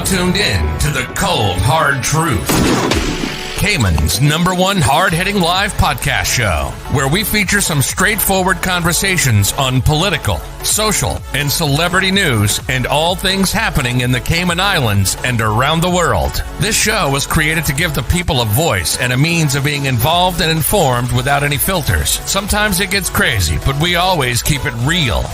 tuned in to the cold, hard truth. Cayman's #1 hard-hitting live podcast show, where we feature some straightforward conversations on political, social, and celebrity news and all things happening in the Cayman Islands and around the world. This show was created to give the people a voice and a means of being involved and informed without any filters. Sometimes it gets crazy, but we always keep it real.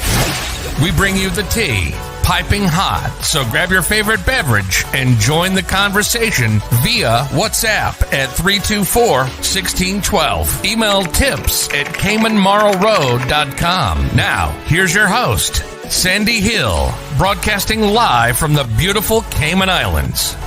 We bring you the tea, piping hot, so grab your favorite beverage and join the conversation via WhatsApp at 324-1612. Email tips@CaymanMarlRoad.com. Now, here's your host, Sandy Hill, broadcasting live from the beautiful Cayman Islands.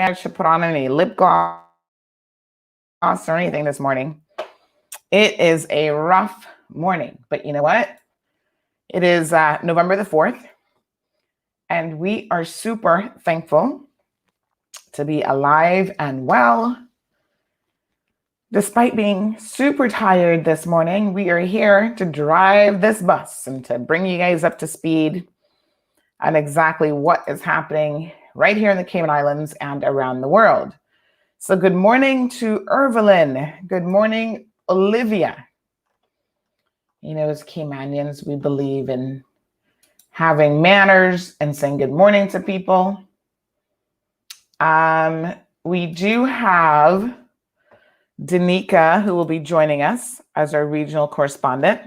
I should put on any lip gloss or anything this morning. It is a rough morning, but you know what? It is November the 4th, and we are super thankful to be alive and well. Despite being super tired this morning, we are here to drive this bus and to bring you guys up to speed on exactly what is happening right here in the Cayman Islands and around the world. So good morning to Irvelyn. Good morning, Olivia. You know, as Caymanians, we believe in having manners and saying good morning to people. We do have Denieca, who will be joining us as our regional correspondent.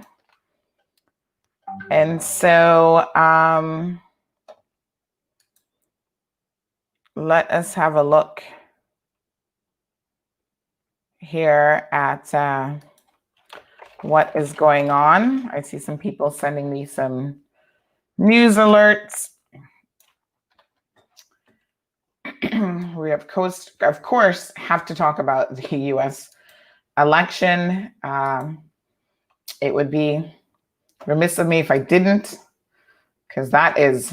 And so let us have a look here at what is going on. I see some people sending me some news alerts. We of course have to talk about the U.S. election. It would be remiss of me if I didn't, because that is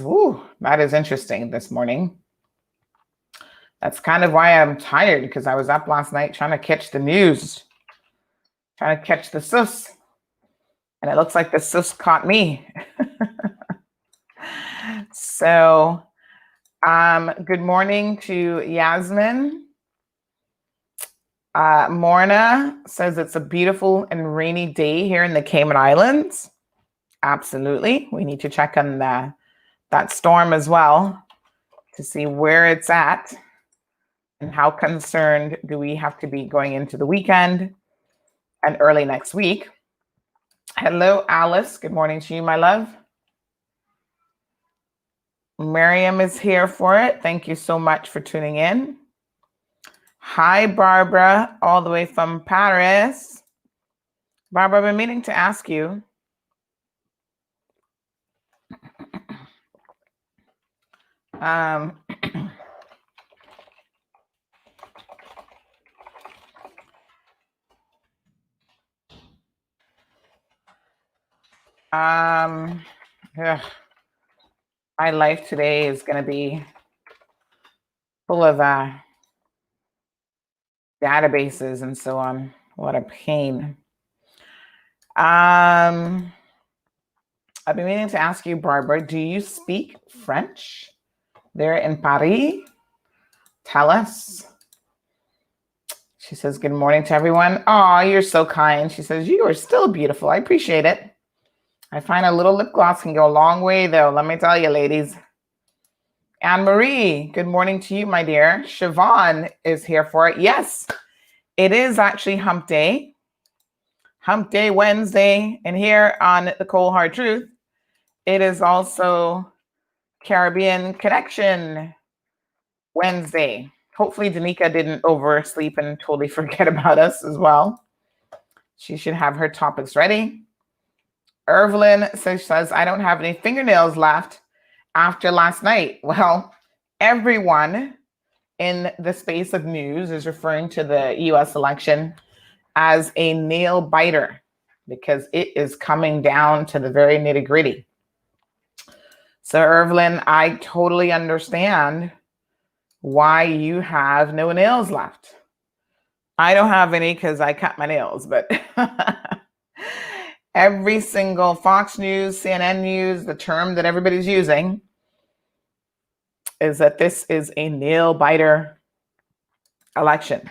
interesting this morning. That's kind of why I'm tired, because I was up last night trying to catch the news, trying to catch the sus, and it looks like the sus caught me. So, good morning to Yasmin. Morna says it's a beautiful and rainy day here in the Cayman Islands. Absolutely. We need to check on that storm as well to see where it's at and how concerned do we have to be going into the weekend and early next week. Hello, Alice. Good morning to you, my love. Miriam is here for it. Thank you so much for tuning in. Hi, Barbara, all the way from Paris. Barbara, I've been meaning to ask you. Yeah. My life today is going to be full of databases and so on. What a pain. I've been meaning to ask you, Barbara, do you speak French there in Paris? Tell us. She says, good morning to everyone. Oh, you're so kind. She says, you are still beautiful. I appreciate it. I find a little lip gloss can go a long way, though. Let me tell you, ladies. Anne-Marie, good morning to you, my dear. Siobhan is here for it. Yes, it is actually Hump Day. Hump Day Wednesday. And here on The Cold Hard Truth, it is also Caribbean Connection Wednesday. Hopefully Denieca didn't oversleep and totally forget about us as well. She should have her topics ready. Evelyn says, I don't have any fingernails left after last night. Well, everyone in the space of news is referring to the US election as a nail biter because it is coming down to the very nitty gritty. So, Evelyn, I totally understand why you have no nails left. I don't have any because I cut my nails, but every single Fox News, CNN News, the term that everybody's using is that this is a nail biter election.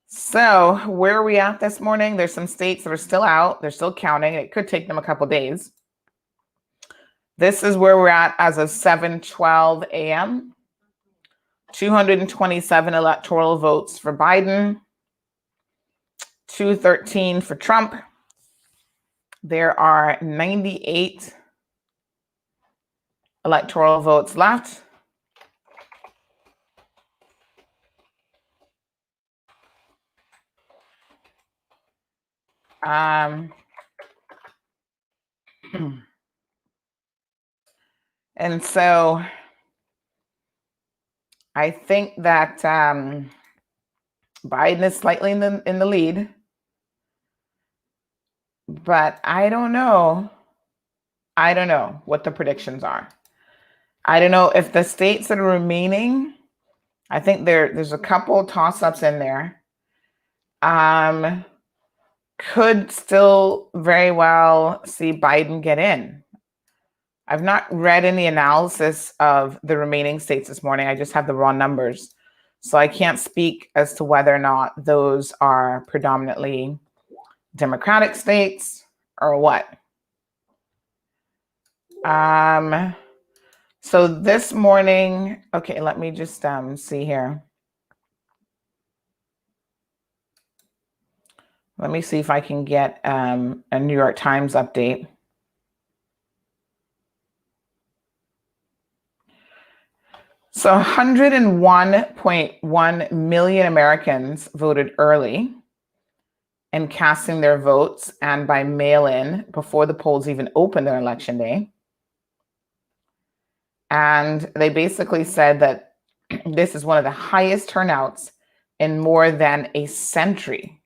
So where are we at this morning? There's some states that are still out. They're still counting. It could take them a couple days. This is where we're at as of 7:12 a.m. 227 electoral votes for Biden, 213 for Trump. There are 98 electoral votes left. And so I think that Biden is slightly in the lead, but I don't know what the predictions are. I don't know if the states that are remaining, I think there's a couple toss-ups in there, could still very well see Biden get in. I've not read any analysis of the remaining states this morning. I just have the raw numbers. So I can't speak as to whether or not those are predominantly Democratic states or what. So this morning, okay, let me just see here. Let me see if I can get a New York Times update. So 101.1 million Americans voted early and casting their votes and by mail-in before the polls even opened on election day. And they basically said that This is one of the highest turnouts in more than a century.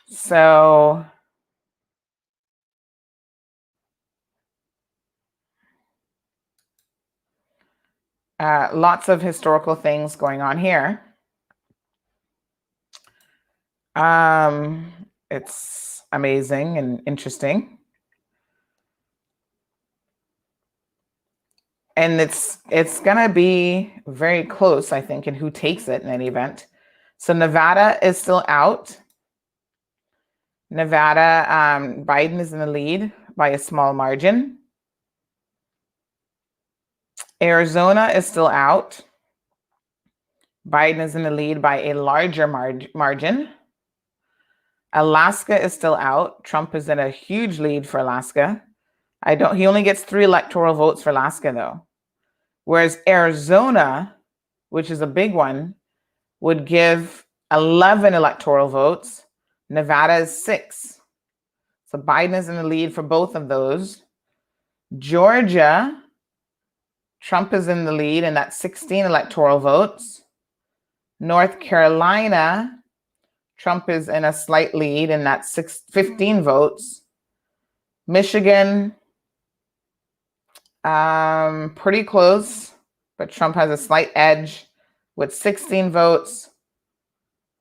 So lots of historical things going on here. It's amazing and interesting. And it's gonna be very close, I think, in who takes it in any event. So Nevada is still out. Nevada, Biden is in the lead by a small margin. Arizona is still out. Biden is in the lead by a larger margin. Alaska is still out. Trump is in a huge lead for Alaska. He only gets 3 electoral votes for Alaska though. Whereas Arizona, which is a big one, would give 11 electoral votes. Nevada is 6. So Biden is in the lead for both of those. Georgia, Trump is in the lead, and that's 16 electoral votes. North Carolina, Trump is in a slight lead, and that's 15 votes. Michigan, pretty close, but Trump has a slight edge with 16 votes.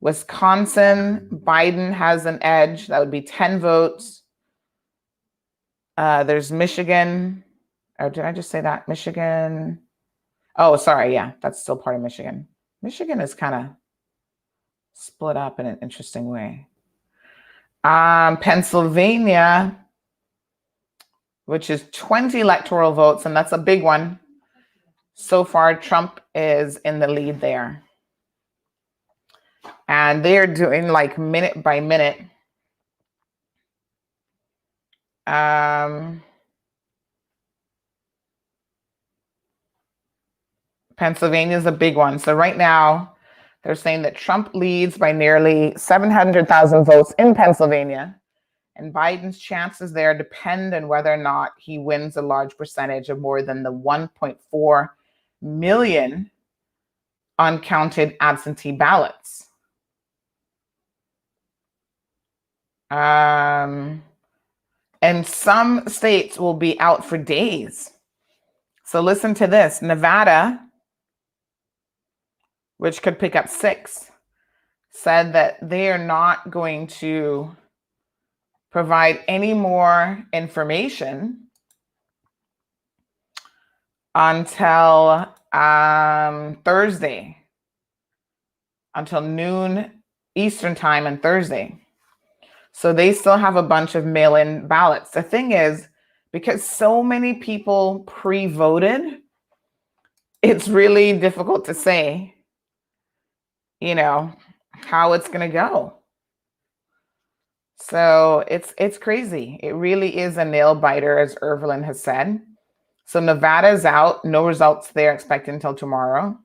Wisconsin, Biden has an edge. That would be 10 votes. There's Michigan. Or did I just say that? Michigan. Oh, sorry. Yeah, that's still part of Michigan. Michigan is kind of split up in an interesting way. Pennsylvania, which is 20 electoral votes, and that's a big one. So far, Trump is in the lead there. And they are doing like minute by minute. Pennsylvania is a big one. So right now, they're saying that Trump leads by nearly 700,000 votes in Pennsylvania. And Biden's chances there depend on whether or not he wins a large percentage of more than the 1.4 million uncounted absentee ballots. And some states will be out for days. So listen to this. Nevada, which could pick up 6, said that they are not going to provide any more information until Thursday, until noon Eastern time on Thursday. So they still have a bunch of mail-in ballots. The thing is, because so many people pre-voted, it's really difficult to say, how it's going to go. So it's crazy. It really is a nail biter, as Irvelin has said. So Nevada is out. No results there expected until tomorrow.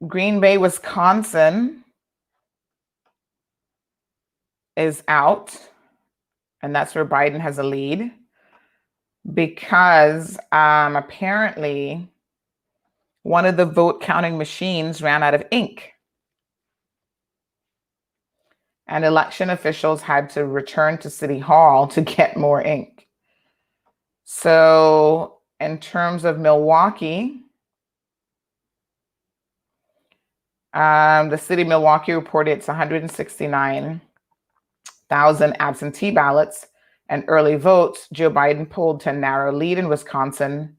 Green Bay, Wisconsin is out. And that's where Biden has a lead. Because apparently one of the vote counting machines ran out of ink. And election officials had to return to City Hall to get more ink. So in terms of Milwaukee, the city of Milwaukee reported it's 169,000 absentee ballots and early votes. Joe Biden pulled to a narrow lead in Wisconsin.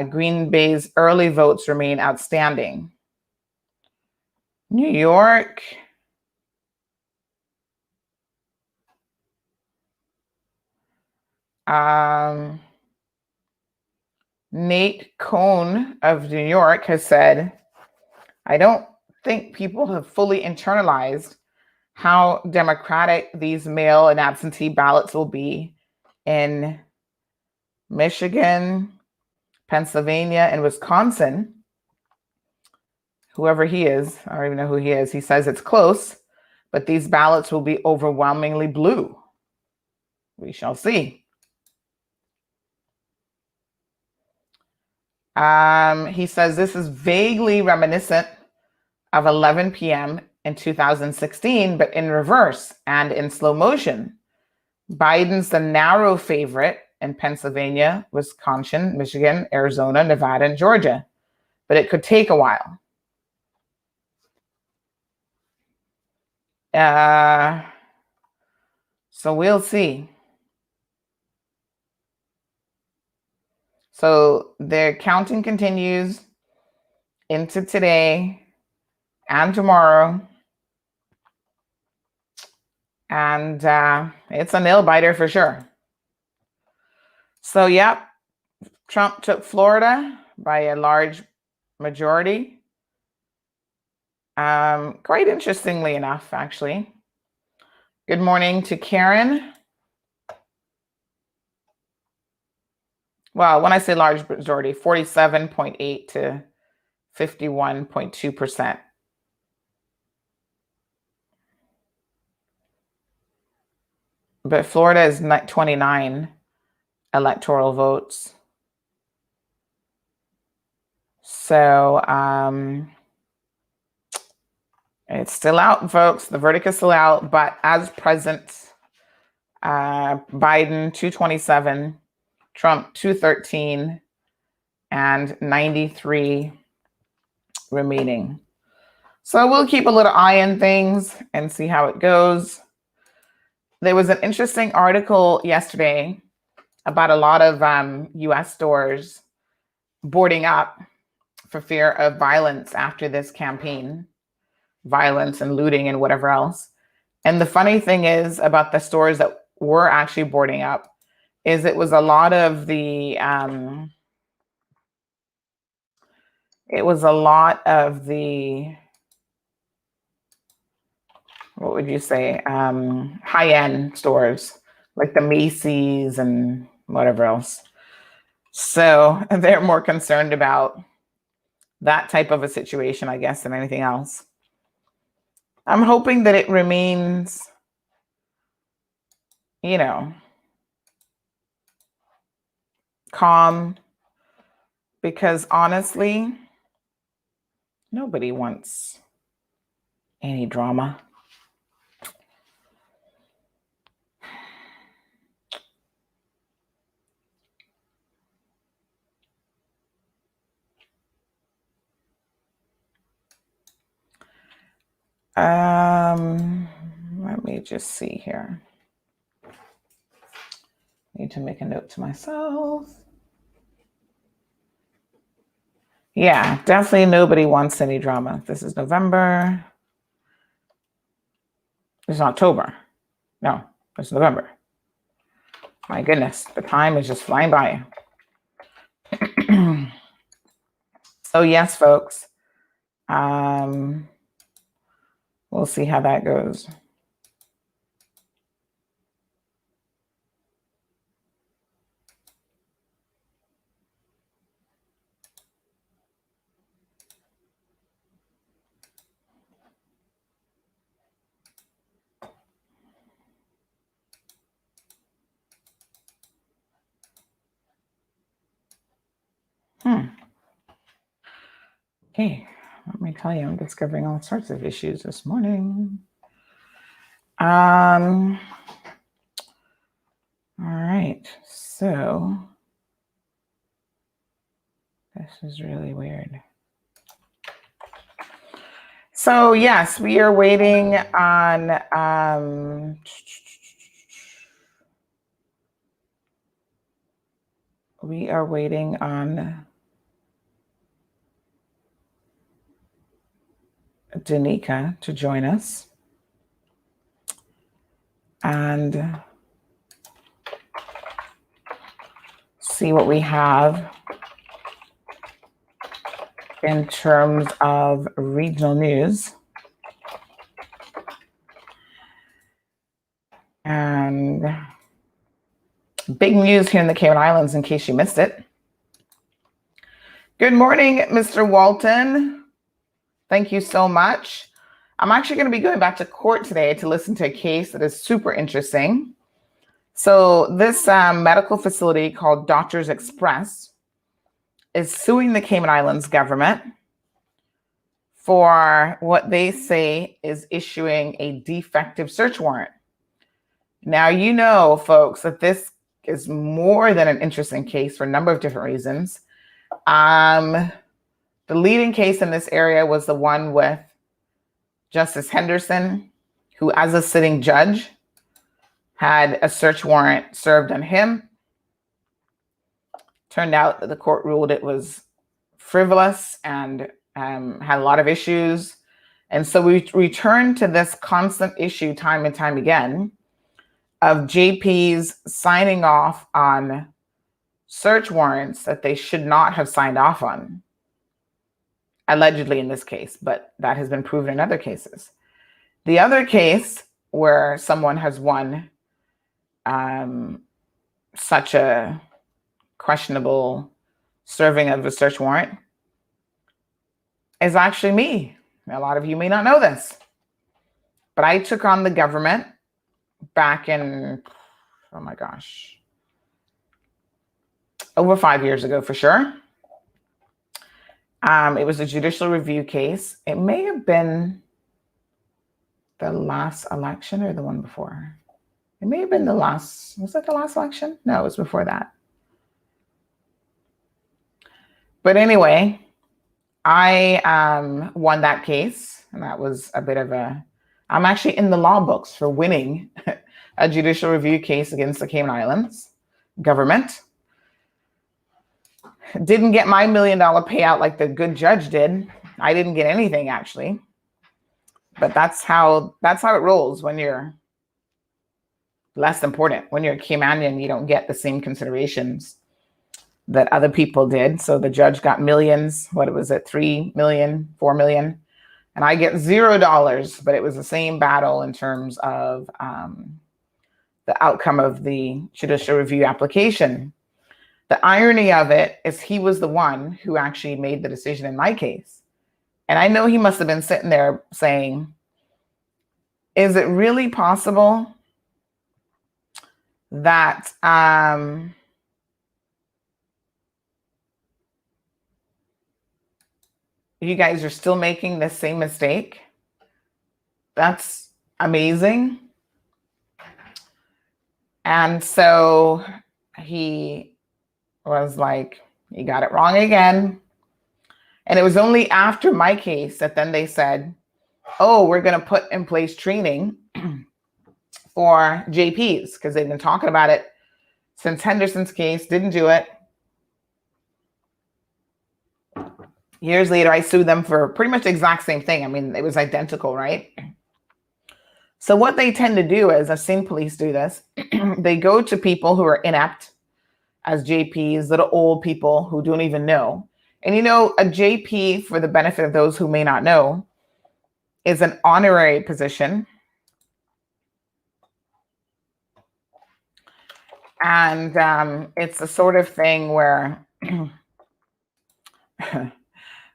Green Bay's early votes remain outstanding. New York, Nate Cohn of New York has said, I don't think people have fully internalized how democratic these mail and absentee ballots will be in Michigan, Pennsylvania, and Wisconsin. Whoever he is, I don't even know who he is. He says it's close, but these ballots will be overwhelmingly blue. We shall see. He says this is vaguely reminiscent of 11 p.m. in 2016, but in reverse and in slow motion. Biden's the narrow favorite in Pennsylvania, Wisconsin, Michigan, Arizona, Nevada, and Georgia, but it could take a while. So we'll see. So their counting continues into today and tomorrow. And it's a nail biter for sure. So, yep, Trump took Florida by a large majority. Quite interestingly enough, actually. Good morning to Karen. Well, when I say large majority, 47.8 to 51.2%. But Florida is 29 electoral votes. So it's still out, folks. The verdict is still out. But as present, Biden 227, Trump 213, and 93 remaining. So we'll keep a little eye on things and see how it goes. There was an interesting article yesterday about a lot of U.S. stores boarding up for fear of violence after this campaign, violence and looting and whatever else. And the funny thing is about the stores that were actually boarding up is it was a lot of the what would you say, high-end stores like the Macy's and whatever else. So they're more concerned about that type of a situation, I guess, than anything else. I'm hoping that it remains, calm, because honestly, nobody wants any drama. Let me just see here. Need to make a note to myself. Yeah, definitely nobody wants any drama. This is November. It's October. No, it's November. My goodness, the time is just flying by. So yes, folks. We'll see how that goes. Okay, let me tell you, I'm discovering all sorts of issues this morning. All right, so this is really weird. So yes, we are waiting on Denieca to join us. And see what we have in terms of regional news. And big news here in the Cayman Islands in case you missed it. Good morning, Mr. Walton. Thank you so much. I'm actually going to be going back to court today to listen to a case that is super interesting. So this medical facility called Doctors Express is suing the Cayman Islands government for what they say is issuing a defective search warrant. Now, you know, folks, that this is more than an interesting case for a number of different reasons. The leading case in this area was the one with Justice Henderson, who, as a sitting judge, had a search warrant served on him. Turned out that the court ruled it was frivolous and had a lot of issues. And so we return to this constant issue time and time again of JPs signing off on search warrants that they should not have signed off on. Allegedly in this case, but that has been proven in other cases. The other case where someone has won such a questionable serving of a search warrant is actually me. A lot of you may not know this, but I took on the government back in, oh my gosh, over 5 years ago for sure. It was a judicial review case. It may have been the last election or the one before. It may have been the last, was it the last election? No, it was before that. But anyway, I won that case, and that was a bit of I'm actually in the law books for winning a judicial review case against the Cayman Islands government. Didn't get my $1 million payout like the good judge did. I didn't get anything actually, but that's how it rolls when you're less important. When you're a Caymanian, you don't get the same considerations that other people did. So the judge got millions. What was it? 3 million, 4 million, and I get $0. But it was the same battle in terms of the outcome of the judicial review application. The irony of it is he was the one who actually made the decision in my case. And I know he must have been sitting there saying, is it really possible that you guys are still making the same mistake? That's amazing. And so he was like, you got it wrong again. And it was only after my case that then they said, oh, we're going to put in place training for JPs, because they've been talking about it since Henderson's case, didn't do it. Years later, I sued them for pretty much the exact same thing. I mean, it was identical, right? So what they tend to do is, I've seen police do this, they go to people who are inept as JPs, little old people who don't even know. And you know, a JP, for the benefit of those who may not know, is an honorary position. And it's the sort of thing where,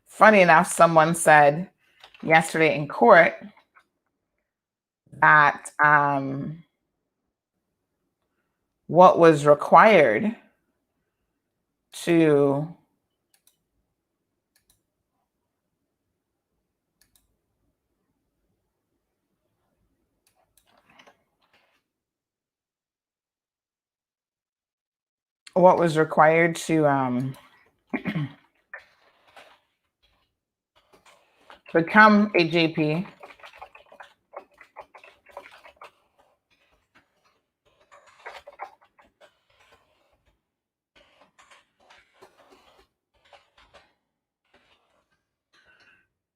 funny enough, someone said yesterday in court that what was required to become a JP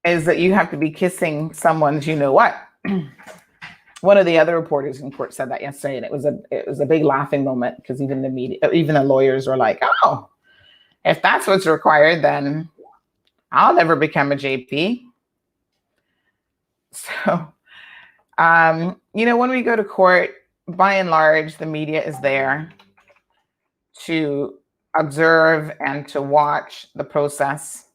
is that you have to be kissing someone's you know what. One of the other reporters in court said that yesterday, and it was a big laughing moment, because even the media, even the lawyers were like, oh, if that's what's required, then I'll never become a JP. So, you know, when we go to court, by and large, the media is there to observe and to watch the process.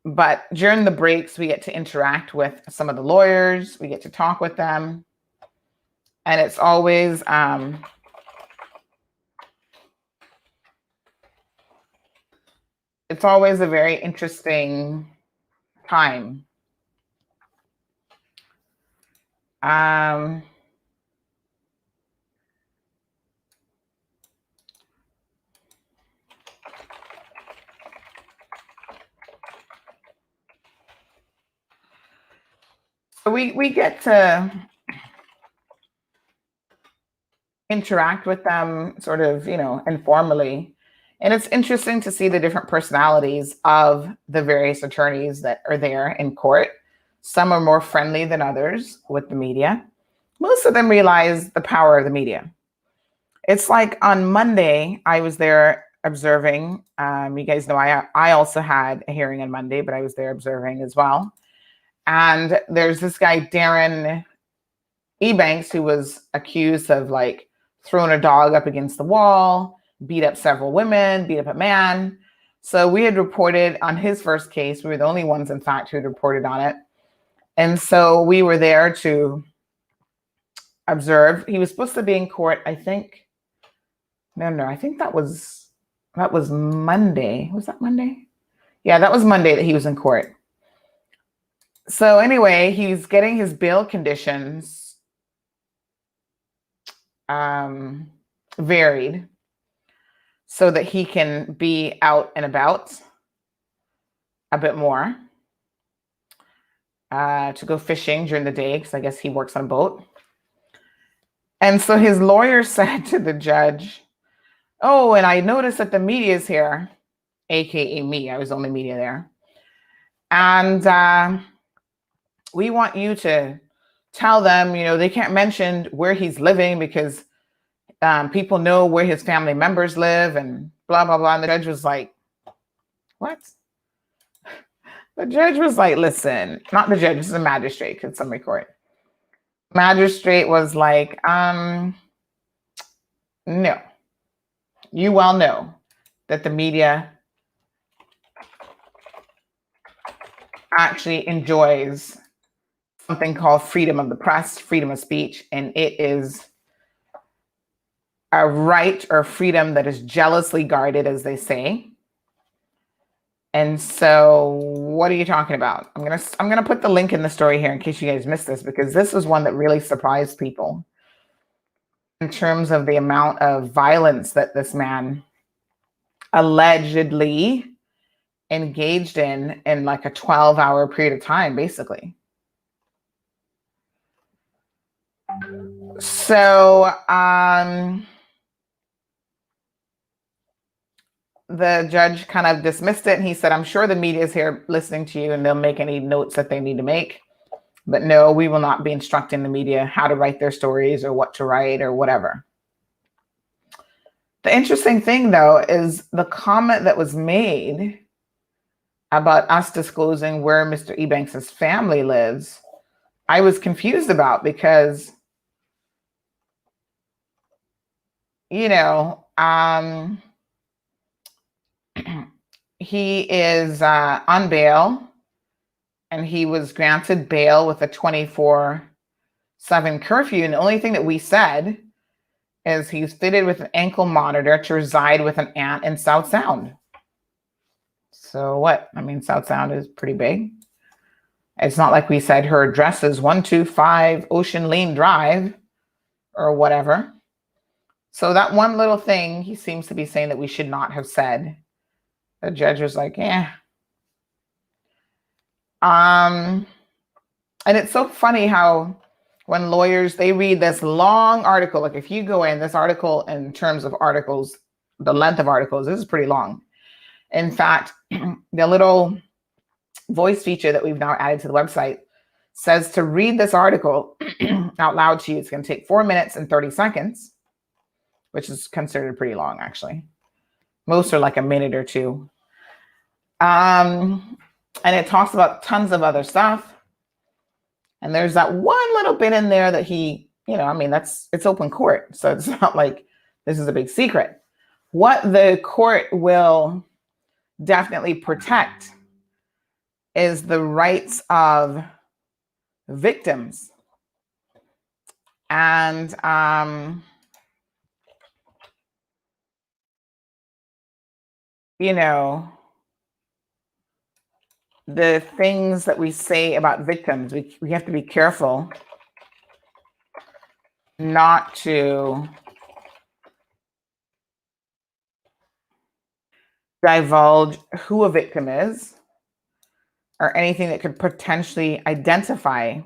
But during the breaks, we get to interact with some of the lawyers. We get to talk with them. And it's always a very interesting time. So we get to interact with them sort of, informally. And it's interesting to see the different personalities of the various attorneys that are there in court. Some are more friendly than others with the media. Most of them realize the power of the media. It's like on Monday, I was there observing. You guys know I also had a hearing on Monday, but I was there observing as well. And there's this guy, Darren Ebanks, who was accused of like throwing a dog up against the wall, beat up several women, beat up a man. So we had reported on his first case. We were the only ones, in fact, who had reported on it. And so we were there to observe. He was supposed to be in court, I think. No, I think that was Monday. Was that Monday? Yeah, that was Monday that he was in court. So anyway, he's getting his bail conditions varied so that he can be out and about a bit more, to go fishing during the day, because I guess he works on a boat. And so his lawyer said to the judge, "Oh, and I noticed that the media is here," aka me. I was the only media there. And we want you to tell them, they can't mention where he's living because people know where his family members live and blah, blah, blah. And the judge was like, what? The judge was like, listen, not the judge, this is a magistrate, because it's summary court. Magistrate was like, no. You well know that the media actually enjoys something called freedom of the press, freedom of speech, and it is a right or freedom that is jealously guarded, as they say. And so what are you talking about? I'm gonna put the link in the story here in case you guys missed this, because this was one that really surprised people in terms of the amount of violence that this man allegedly engaged in like a 12-hour period of time, basically. So the judge kind of dismissed it, and he said, "I'm sure the media is here listening to you and they'll make any notes that they need to make. But no, we will not be instructing the media how to write their stories or what to write or whatever." The interesting thing, though, is the comment that was made about us disclosing where Mr. Ebanks' family lives, I was confused about, because, he is on bail, and he was granted bail with a 24/7 curfew. And the only thing that we said is he's fitted with an ankle monitor to reside with an aunt in South Sound. So what? I mean, South Sound is pretty big. It's not like we said her address is 125 Ocean Lane Drive or whatever. So that one little thing he seems to be saying that we should not have said. The judge was like, yeah. And it's so funny how when lawyers, they read this long article, like if you go in this article in terms of articles, the length of articles, this is pretty long. In fact, the little voice feature that we've now added to the website says to read this article out loud to you, it's going to take 4 minutes and 30 seconds, which is considered pretty long, actually. Most are like a minute or two. And it talks about tons of other stuff. And there's that one little bit in there that he, it's open court. So it's not like this is a big secret. What the court will definitely protect is the rights of victims. And the things that we say about victims, we have to be careful not to divulge who a victim is or anything that could potentially identify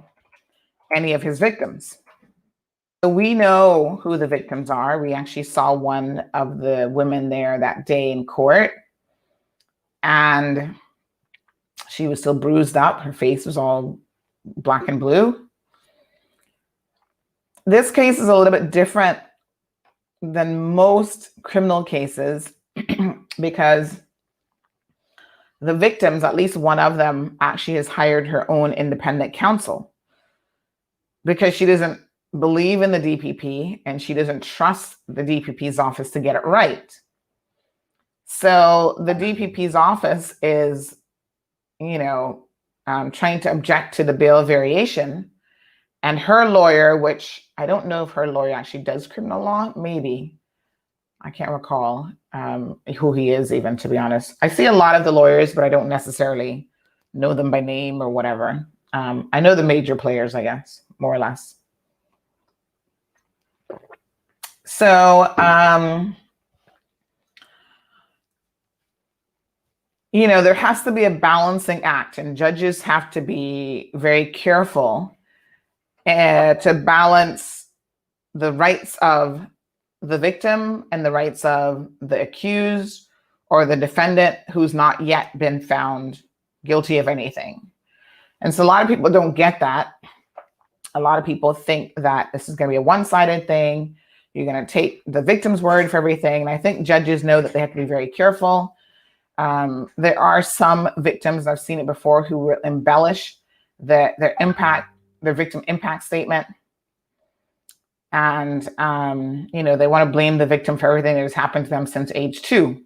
any of his victims. So we know who the victims are. We actually saw one of the women there that day in court, and she was still bruised up. Her face was all black and blue. This case is a little bit different than most criminal cases because the victims, at least one of them, actually has hired her own independent counsel because she doesn't believe in the DPP and she doesn't trust the DPP's office to get it right. So the DPP's office is, trying to object to the bail variation. And her lawyer, which I don't know if her lawyer actually does criminal law, maybe. I can't recall who he is even, to be honest. I see a lot of the lawyers, but I don't necessarily know them by name or whatever. I know the major players, I guess, more or less. So, there has to be a balancing act, and judges have to be very careful to balance the rights of the victim and the rights of the accused or the defendant who's not yet been found guilty of anything. And so a lot of people don't get that. A lot of people think that this is going to be a one-sided thing. You're going to take the victim's word for everything. And I think judges know that they have to be very careful. There are some victims, I've seen it before, who will embellish their victim impact statement. And, they want to blame the victim for everything that has happened to them since age 2.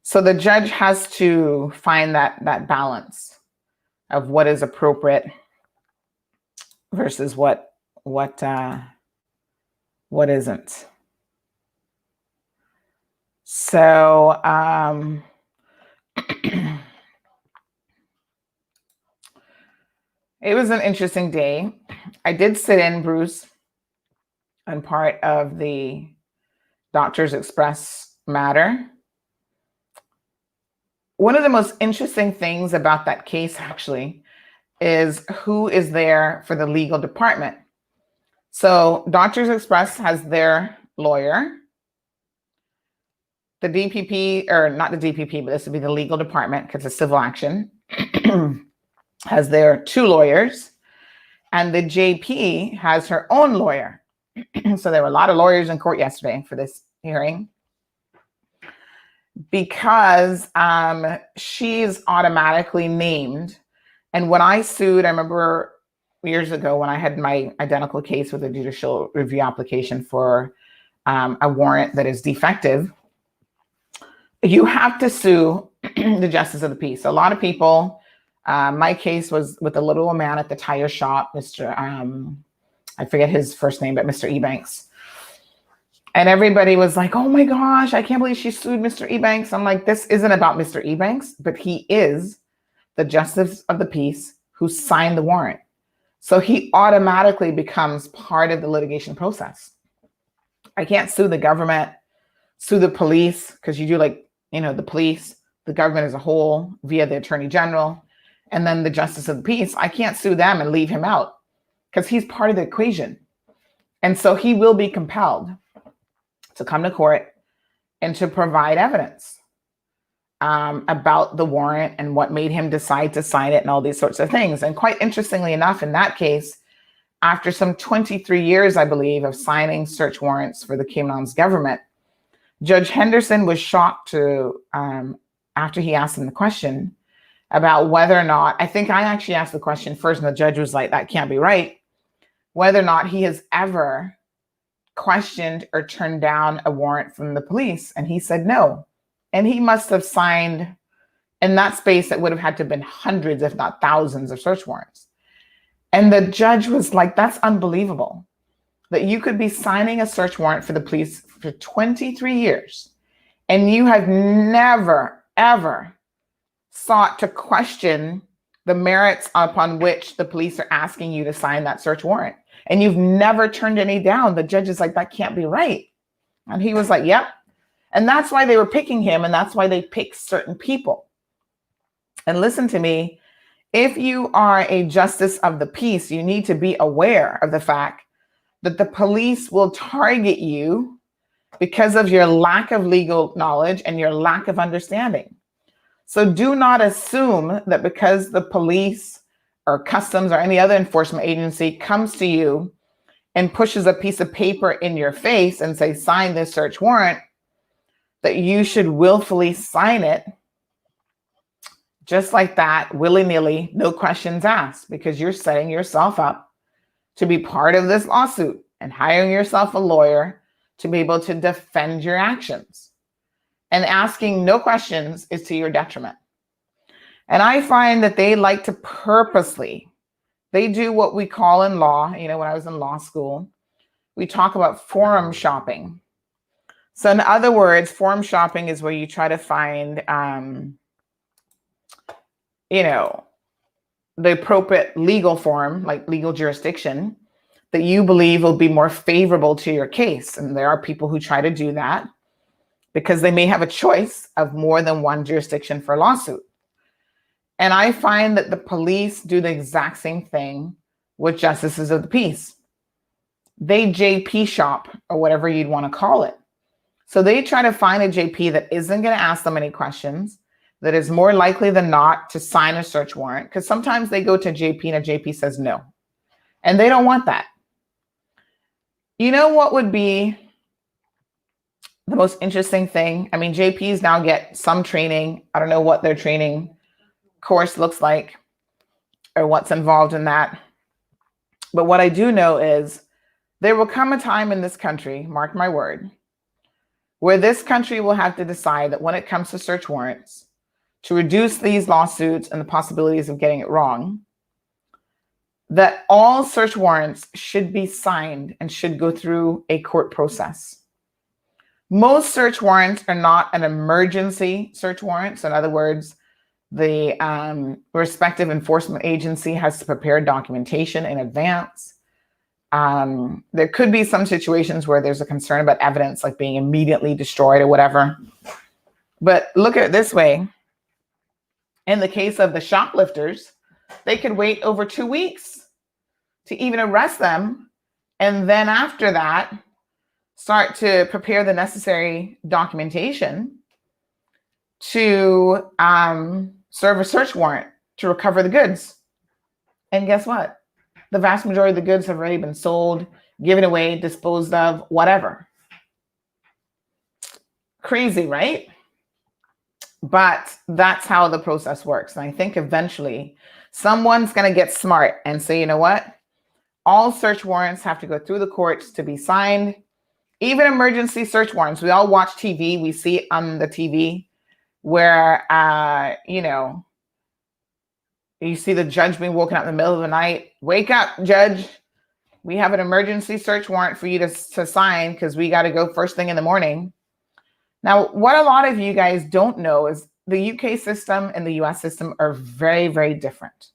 So the judge has to find that balance of what is appropriate versus what isn't. So, it was an interesting day. I did sit in, Bruce, on part of the Doctors Express matter. One of the most interesting things about that case, actually, is who is there for the legal department. So Doctors Express has their lawyer. The DPP, or not the DPP, but this would be the legal department because it's civil action, has their 2 lawyers. And the JP has her own lawyer. So there were a lot of lawyers in court yesterday for this hearing because she's automatically named. And when I sued, I remember years ago when I had my identical case with a judicial review application for a warrant that is defective, you have to sue the justice of the peace. A lot of people, my case was with a little man at the tire shop, Mr. I forget his first name, but Mr. Ebanks. And everybody was like, oh my gosh, I can't believe she sued Mr. Ebanks. I'm like, this isn't about Mr. Ebanks, but he is the justice of the peace who signed the warrant. So he automatically becomes part of the litigation process. I can't sue the government, sue the police, because you do the police, the government as a whole via the attorney general, and then the justice of the peace. I can't sue them and leave him out because he's part of the equation. And so he will be compelled to come to court and to provide evidence about the warrant and what made him decide to sign it and all these sorts of things. And quite interestingly enough, in that case, after some 23 years, I believe, of signing search warrants for the Cayman Islands government, Judge Henderson was shocked to, after he asked him the question about whether or not, I think I actually asked the question first and the judge was like, that can't be right, whether or not he has ever questioned or turned down a warrant from the police. And he said no. And he must have signed In that space, it would have had to have been hundreds, if not thousands, of search warrants. And the judge was like, that's unbelievable that you could be signing a search warrant for the police for 23 years and you have never, ever sought to question the merits upon which the police are asking you to sign that search warrant. And you've never turned any down. The judge is like, that can't be right. And he was like, yep. And that's why they were picking him. And that's why they pick certain people. And listen to me, if you are a justice of the peace, you need to be aware of the fact that the police will target you because of your lack of legal knowledge and your lack of understanding. So do not assume that because the police or customs or any other enforcement agency comes to you and pushes a piece of paper in your face and say, sign this search warrant, that you should willfully sign it just like that, willy-nilly, no questions asked, because you're setting yourself up to be part of this lawsuit and hiring yourself a lawyer to be able to defend your actions. And asking no questions is to your detriment. And I find that they like to purposely, they do what we call in law, when I was in law school, we talk about forum shopping. So in other words, forum shopping is where you try to find, the appropriate legal forum, like legal jurisdiction, that you believe will be more favorable to your case. And there are people who try to do that because they may have a choice of more than one jurisdiction for a lawsuit. And I find that the police do the exact same thing with justices of the peace. They JP shop, or whatever you'd want to call it. So they try to find a JP that isn't going to ask them any questions, that is more likely than not to sign a search warrant, because sometimes they go to JP and a JP says no. And they don't want that. You know what would be the most interesting thing? I mean, JPs now get some training. I don't know what their training course looks like or what's involved in that. But what I do know is there will come a time in this country, mark my word, where this country will have to decide that when it comes to search warrants, to reduce these lawsuits and the possibilities of getting it wrong, that all search warrants should be signed and should go through a court process. Most search warrants are not an emergency search warrant. So in other words, the respective enforcement agency has to prepare documentation in advance. There could be some situations where there's a concern about evidence like being immediately destroyed or whatever. But look at it this way. In the case of the shoplifters, they could wait over 2 weeks to even arrest them. And then after that, start to prepare the necessary documentation to serve a search warrant to recover the goods. And guess what? The vast majority of the goods have already been sold, given away, disposed of, whatever. Crazy, right? But that's how the process works. And I think eventually someone's going to get smart and say, you know what? All search warrants have to go through the courts to be signed. Even emergency search warrants. We all watch TV. We see it on the TV where, you see the judge being woken up in the middle of the night. Wake up, judge. We have an emergency search warrant for you to sign because we got to go first thing in the morning. Now, what a lot of you guys don't know is the UK system and the US system are very, very different.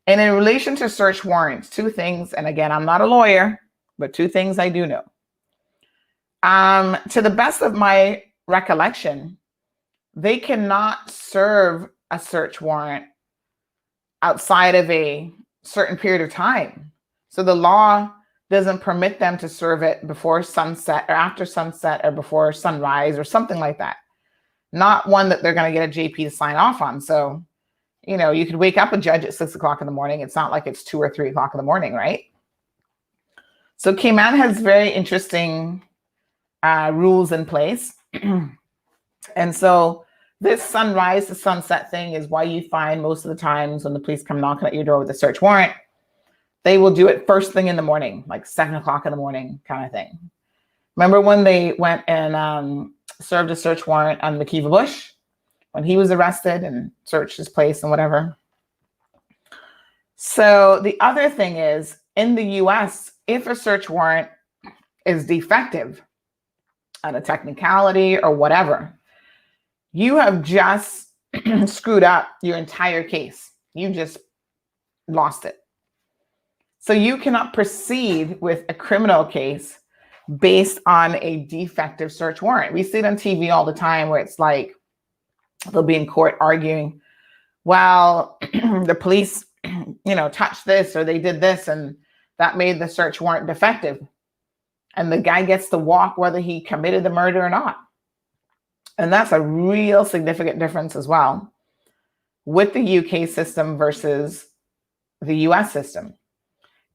And in relation to search warrants, two things, and again, I'm not a lawyer, but two things I do know. To the best of my recollection, they cannot serve a search warrant outside of a certain period of time. So the law doesn't permit them to serve it before sunset or after sunset or before sunrise or something like that. Not one that they're going to get a JP to sign off on. So, you could wake up a judge at 6 o'clock in the morning. It's not like it's 2 or 3 o'clock in the morning, right? So Cayman has very interesting rules in place. And so this sunrise to sunset thing is why you find most of the times when the police come knocking at your door with a search warrant, they will do it first thing in the morning, like 7 o'clock in the morning kind of thing. Remember when they went and served a search warrant on Denieca Bush? when he was arrested and searched his place and whatever. So the other thing is, in the US, if a search warrant is defective on a technicality or whatever, you have just screwed up your entire case. You just lost it. So you cannot proceed with a criminal case based on a defective search warrant. We see it on TV all the time where it's like they'll be in court arguing, well, the police, touched this or they did this and that made the search warrant defective. And the guy gets to walk whether he committed the murder or not. And that's a real significant difference as well with the UK system versus the US system.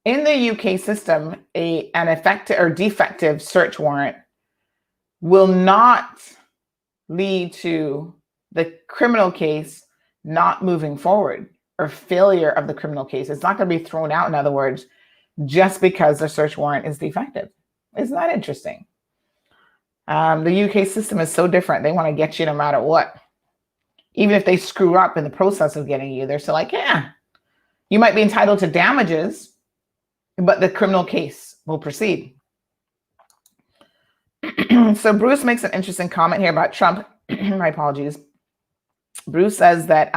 In the UK system, an effective or defective search warrant will not lead to the criminal case not moving forward or failure of the criminal case. It's not going to be thrown out, in other words, just because the search warrant is defective. Isn't that interesting? The UK system is so different. They want to get you no matter what. Even if they screw up in the process of getting you, they're still like, yeah, you might be entitled to damages, but the criminal case will proceed. So Bruce makes an interesting comment here about Trump. My apologies. Bruce says that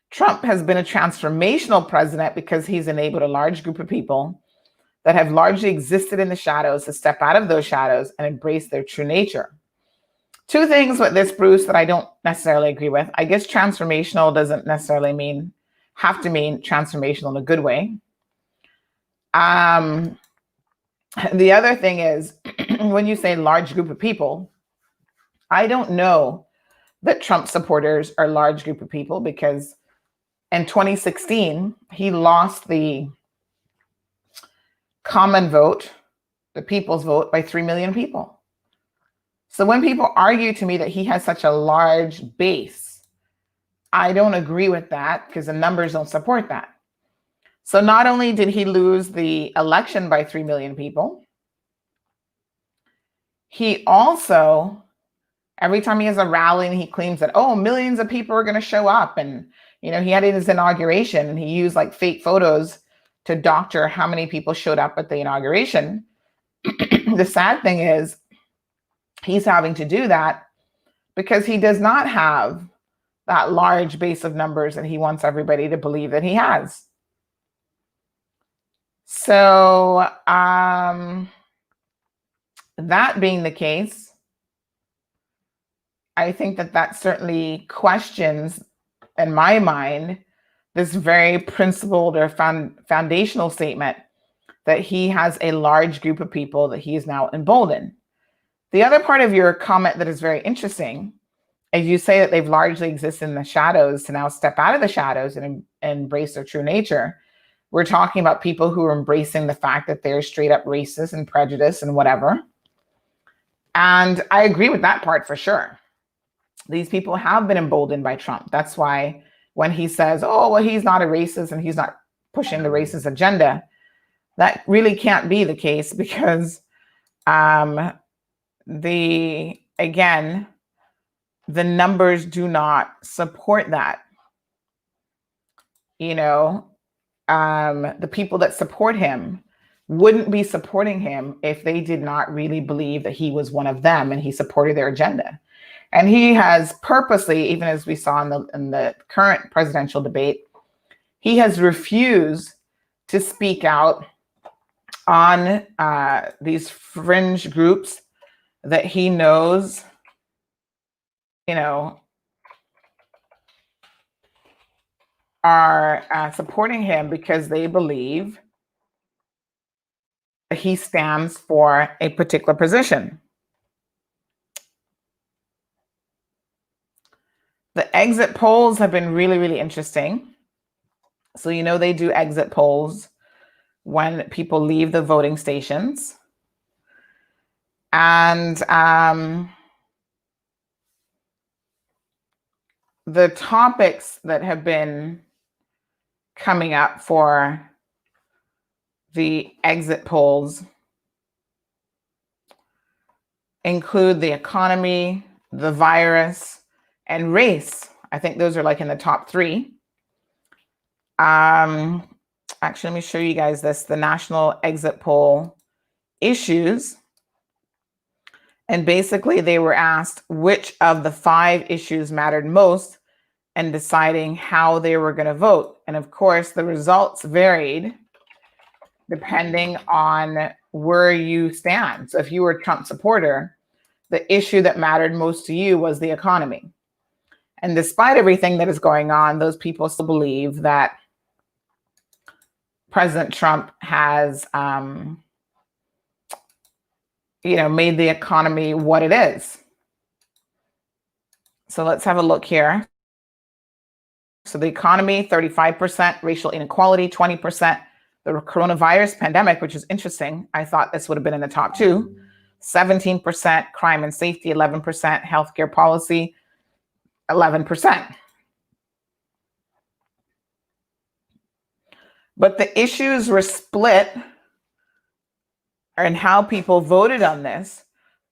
Trump has been a transformational president because he's enabled a large group of people that have largely existed in the shadows to step out of those shadows and embrace their true nature. Two things with this, Bruce, that I don't necessarily agree with. I guess transformational doesn't necessarily have to mean transformational in a good way. The other thing is, when you say large group of people, I don't know that Trump supporters are a large group of people, because in 2016, he lost the common vote, the people's vote, by 3 million people. So when people argue to me that he has such a large base, I don't agree with that because the numbers don't support that. So not only did he lose the election by 3 million people, he also, every time he has a rally and he claims that, oh, millions of people are going to show up. And, he had his inauguration and he used like fake photos to doctor how many people showed up at the inauguration. The sad thing is he's having to do that because he does not have that large base of numbers that he wants everybody to believe that he has. So that being the case, I think that certainly questions, in my mind, this very principled or foundational statement that he has a large group of people that he is now emboldened. The other part of your comment that is very interesting is you say that they've largely existed in the shadows to now step out of the shadows and embrace their true nature. We're talking about people who are embracing the fact that they're straight up racist and prejudiced and whatever. And I agree with that part for sure. These people have been emboldened by Trump. That's why when he says, oh, well, he's not a racist and he's not pushing the racist agenda, that really can't be the case because the numbers do not support that. The people that support him wouldn't be supporting him if they did not really believe that he was one of them and he supported their agenda. And he has purposely, even as we saw in the current presidential debate, he has refused to speak out on these fringe groups that he knows, are supporting him because they believe that he stands for a particular position. The exit polls have been really, really interesting. So, they do exit polls when people leave the voting stations. And the topics that have been coming up for the exit polls include the economy, the virus, and race. I think those are like in the top three. Actually, let me show you guys this, the national exit poll issues. And basically they were asked which of the 5 issues mattered most and deciding how they were going to vote. And of course, the results varied depending on where you stand. So if you were a Trump supporter, the issue that mattered most to you was the economy. And despite everything that is going on, those people still believe that President Trump has, made the economy what it is. So let's have a look here. So the economy, 35%, racial inequality, 20%, the coronavirus pandemic, which is interesting. I thought this would have been in the top 2, 17%, crime and safety, 11%, healthcare policy, 11%. But the issues were split and how people voted on this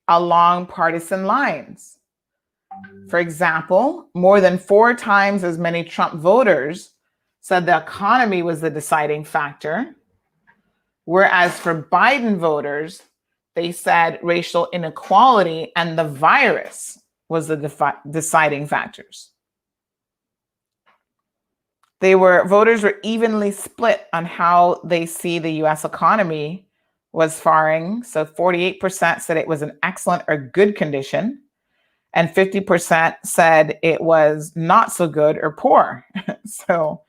along partisan lines. For example, more than 4 times as many Trump voters said the economy was the deciding factor, whereas for Biden voters, they said racial inequality and the virus was the deciding factors. Voters were evenly split on how they see the US economy was faring. So 48% said it was an excellent or good condition, and 50% said it was not so good or poor. So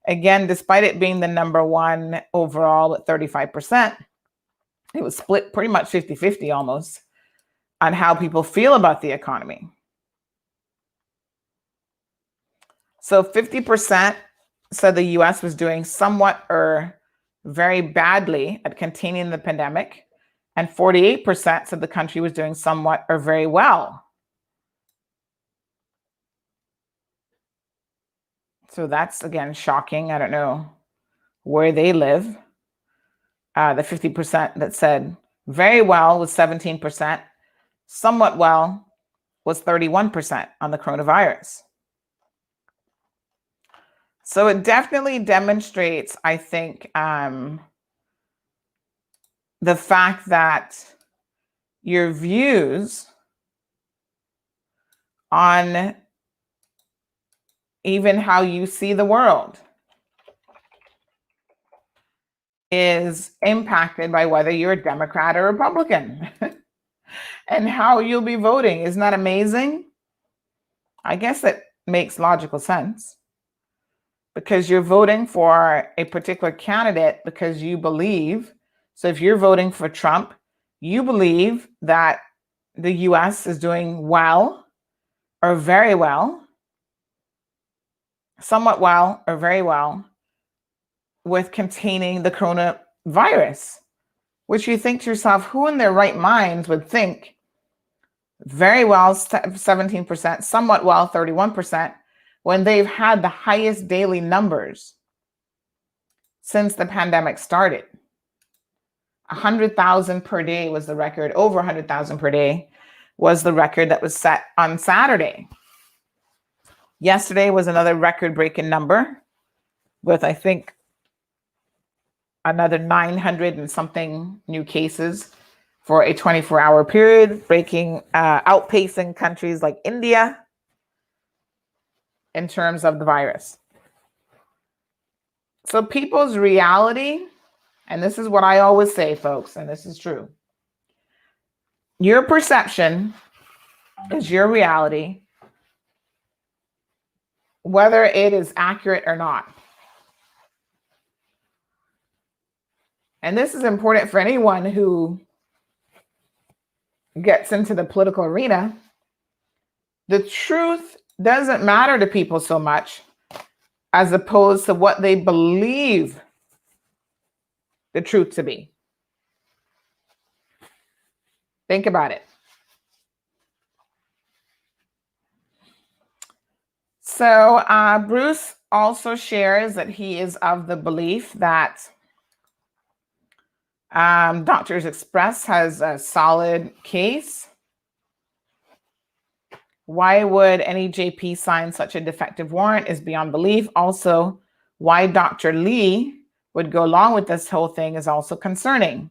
again, despite it being the number 1 overall at 35%, it was split pretty much 50-50 almost on how people feel about the economy. So 50% said the US was doing somewhat or very badly at containing the pandemic, and 48% said the country was doing somewhat or very well. So that's, again, shocking. I don't know where they live. The 50% that said very well was 17%, somewhat well was 31% on the coronavirus. So it definitely demonstrates, I think, the fact that your views on even how you see the world is impacted by whether you're a Democrat or Republican and how you'll be voting. Isn't that amazing? I guess it makes logical sense, because you're voting for a particular candidate because you believe. So if you're voting for Trump, you believe that the US is doing well or very well, somewhat well or very well with containing the coronavirus, which you think to yourself, who in their right minds would think very well, 17%, somewhat well, 31%, when they've had the highest daily numbers since the pandemic started. 100,000 per day was the record. Over 100,000 per day was the record that was set on Saturday. Yesterday was another record-breaking number with, I think, another 900 and something new cases for a 24-hour period, outpacing countries like India in terms of the virus. So people's reality, and this is what I always say, folks, and this is true. Your perception is your reality, whether it is accurate or not. And this is important for anyone who gets into the political arena. The truth doesn't matter to people so much as opposed to what they believe the truth to be. Think about it. So Bruce also shares that he is of the belief that Doctors Express has a solid case. Why would any JP sign such a defective warrant is beyond belief. Also, why Dr. Lee would go along with this whole thing is also concerning.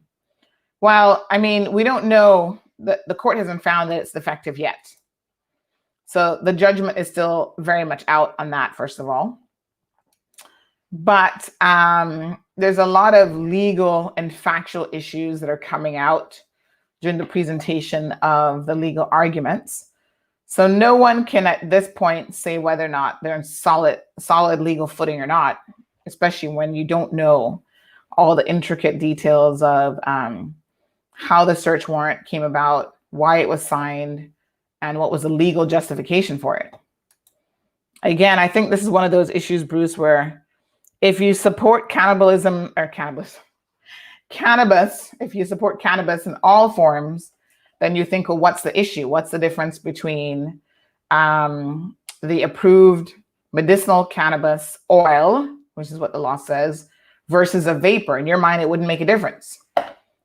Well, I mean, we don't know, the court hasn't found that it's defective yet. So the judgment is still very much out on that, first of all. But there's a lot of legal and factual issues that are coming out during the presentation of the legal arguments. So no one can at this point say whether or not they're in solid legal footing or not, especially when you don't know all the intricate details of how the search warrant came about, why it was signed, and what was the legal justification for it. Again, I think this is one of those issues, Bruce, where if you support cannabis, if you support cannabis in all forms, then you think, well, what's the issue? What's the difference between the approved medicinal cannabis oil, which is what the law says, versus a vapor? In your mind, it wouldn't make a difference.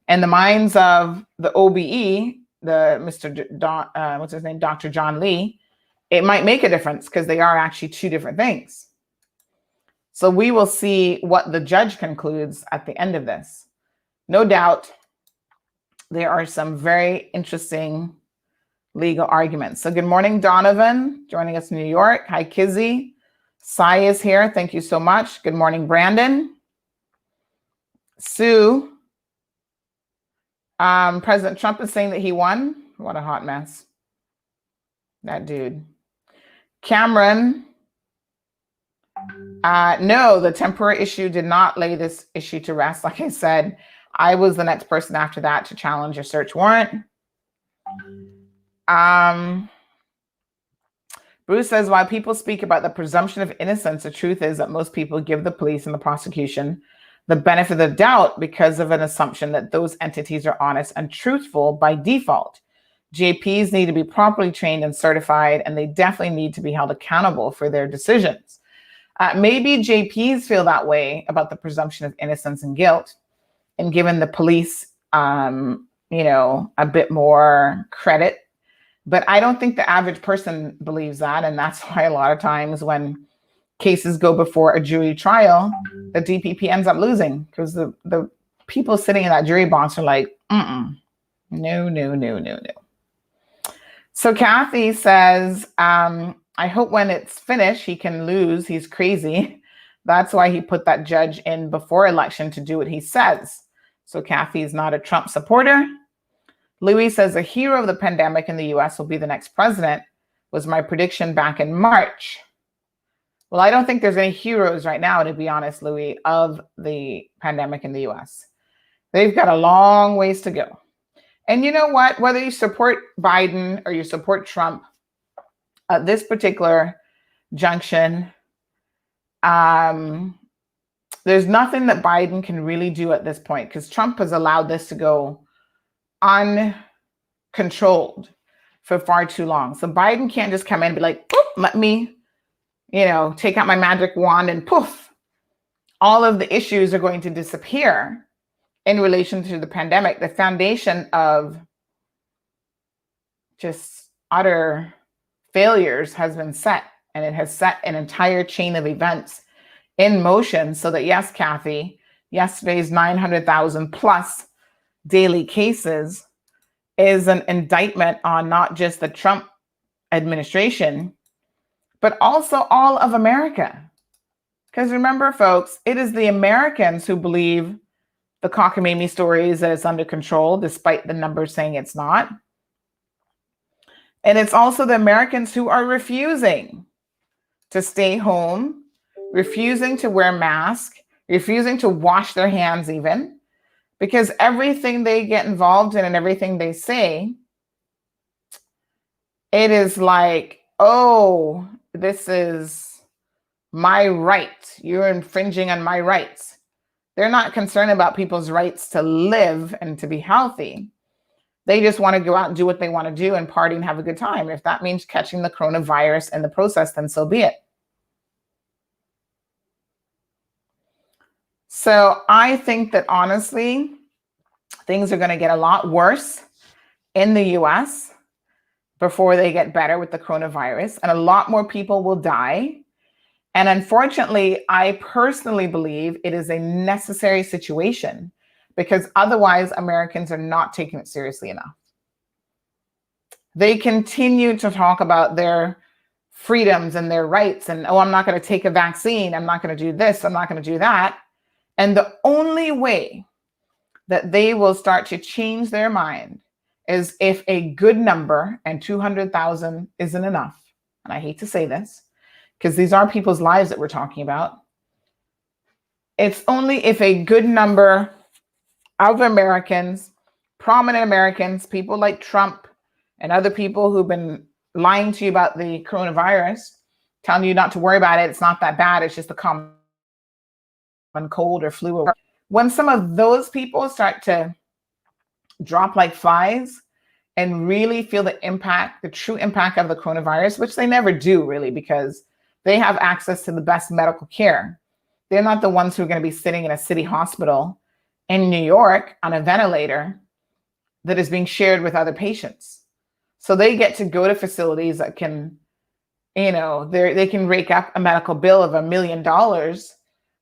In the minds of the OBE, Dr. John Lee, it might make a difference because they are actually two different things. So we will see what the judge concludes at the end of this. No doubt, there are some very interesting legal arguments. So good morning, Donovan, joining us in New York. Hi, Kizzy. Sai is here. Thank you so much. Good morning, Brandon. Sue. President Trump is saying that he won. What a hot mess. That dude. Cameron. No, the temporary issue did not lay this issue to rest. Like I said, I was the next person after that to challenge a search warrant. Bruce says, while people speak about the presumption of innocence, the truth is that most people give the police and the prosecution the benefit of the doubt because of an assumption that those entities are honest and truthful by default. JPs need to be properly trained and certified, and they definitely need to be held accountable for their decisions. Maybe JPs feel that way about the presumption of innocence and guilt, and given the police, a bit more credit. But I don't think the average person believes that. And that's why a lot of times when cases go before a jury trial, the DPP ends up losing because the people sitting in that jury box are like, no. So Kathy says, I hope when it's finished, he can lose. He's crazy. That's why he put that judge in before election to do what he says. So Kathy is not a Trump supporter. Louis says a hero of the pandemic in the US will be the next president, was my prediction back in March. Well, I don't think there's any heroes right now, to be honest, Louis, of the pandemic in the US. They've got a long ways to go. And you know what? Whether you support Biden or you support Trump, at this particular junction, there's nothing that Biden can really do at this point because Trump has allowed this to go uncontrolled for far too long. So Biden can't just come in and be like, let me, take out my magic wand and poof, all of the issues are going to disappear in relation to the pandemic. The foundation of just utter failures has been set, and it has set an entire chain of events in motion so that, yes, Kathy, yesterday's 900,000 plus daily cases is an indictment on not just the Trump administration, but also all of America. Because remember, folks, it is the Americans who believe the cockamamie stories that it's under control, despite the numbers saying it's not. And it's also the Americans who are refusing to stay home, refusing to wear masks, refusing to wash their hands even, because everything they get involved in and everything they say, it is like, oh, this is my right. You're infringing on my rights. They're not concerned about people's rights to live and to be healthy. They just want to go out and do what they want to do and party and have a good time. If that means catching the coronavirus in the process, then so be it. So I think that honestly, things are going to get a lot worse in the US. before they get better with the coronavirus, and a lot more people will die. And unfortunately, I personally believe it is a necessary situation because otherwise Americans are not taking it seriously enough. They continue to talk about their freedoms and their rights and, oh, I'm not going to take a vaccine. I'm not going to do this. I'm not going to do that. And the only way that they will start to change their mind is if a good number, and 200,000 isn't enough. And I hate to say this because these are people's lives that we're talking about. It's only if a good number of Americans, prominent Americans, people like Trump and other people who've been lying to you about the coronavirus, telling you not to worry about it, it's not that bad, it's just a common cold or flu. When some of those people start to drop like flies and really feel the impact, the true impact of the coronavirus, which they never do really because they have access to the best medical care. They're not the ones who are going to be sitting in a city hospital in New York on a ventilator that is being shared with other patients. So they get to go to facilities that can, they can rake up a medical bill of $1 million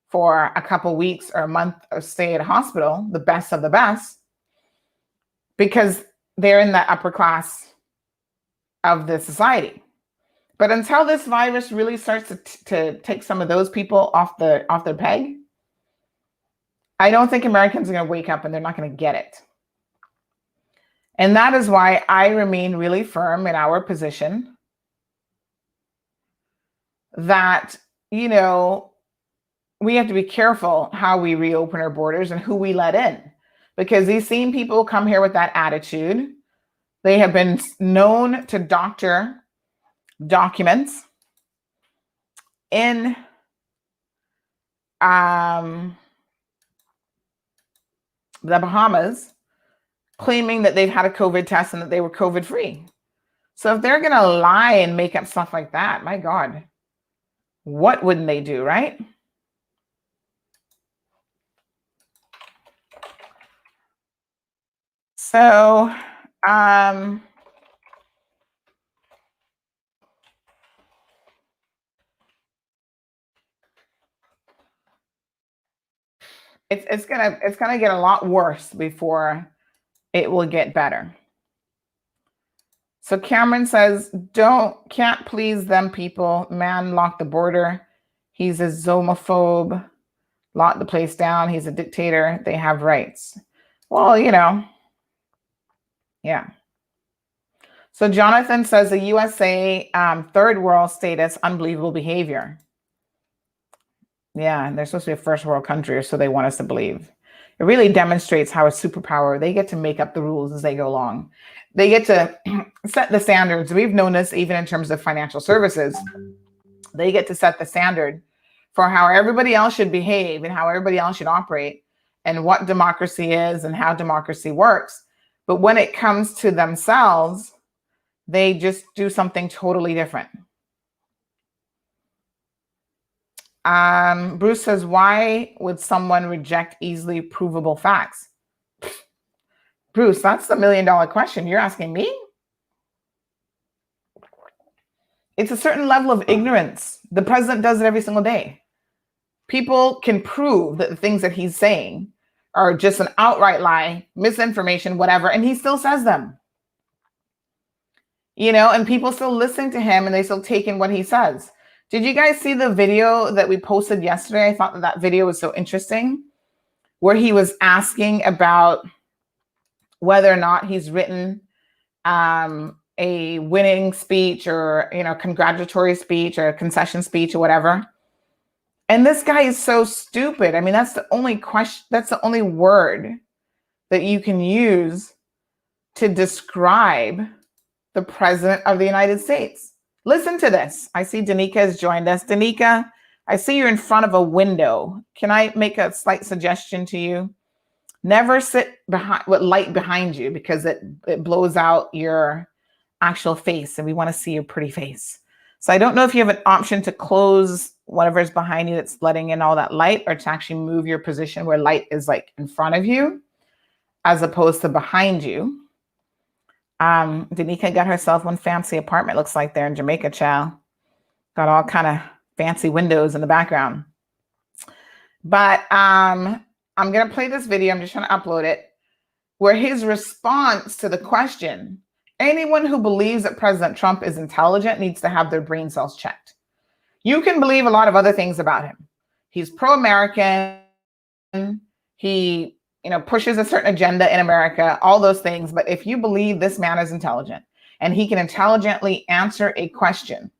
for a couple weeks or a month of stay at a hospital, the best of the best, because they're in the upper class of the society. But until this virus really starts to take some of those people off their peg, I don't think Americans are going to wake up and they're not going to get it. And that is why I remain really firm in our position that, we have to be careful how we reopen our borders and who we let in, because these same people come here with that attitude. They have been known to doctor documents in the Bahamas, claiming that they've had a COVID test and that they were COVID free. So if they're going to lie and make up stuff like that, my God, what wouldn't they do, right? So, it's gonna get a lot worse before it will get better. So Cameron says, can't please them people. Man, lock the border. He's a xenophobe. Lock the place down. He's a dictator. They have rights. Well, yeah. So Jonathan says the USA, third world status, unbelievable behavior. Yeah, and they're supposed to be a first world country, or so they want us to believe. It really demonstrates how a superpower, they get to make up the rules as they go along. They get to set the standards. We've known this even in terms of financial services. They get to set the standard for how everybody else should behave and how everybody else should operate and what democracy is and how democracy works. But when it comes to themselves, they just do something totally different. Bruce says, why would someone reject easily provable facts? Bruce, that's the $1 million question. You're asking me? It's a certain level of ignorance. The president does it every single day. People can prove that the things that he's saying are just an outright lie, misinformation, whatever, and he still says them. And people still listen to him and they still take in what he says. Did you guys see the video that we posted yesterday? I thought that video was so interesting, where he was asking about whether or not he's written a winning speech or, congratulatory speech or a concession speech or whatever. And this guy is so stupid. I mean, that's the only question, that's the only word that you can use to describe the president of the United States. Listen to this. I see Denieca has joined us. Denieca, I see you're in front of a window. Can I make a slight suggestion to you? Never sit with light behind you because it blows out your actual face and we want to see your pretty face. So I don't know if you have an option to close whatever is behind you that's letting in all that light, or to actually move your position where light is like in front of you as opposed to behind you. Denieca got herself one fancy apartment, looks like there in Jamaica, child. Got all kind of fancy windows in the background. But I'm going to play this video. I'm just trying to upload it, where his response to the question, anyone who believes that President Trump is intelligent needs to have their brain cells checked. You can believe a lot of other things about him. He's pro-American. He, pushes a certain agenda in America, all those things. But if you believe this man is intelligent and he can intelligently answer a question,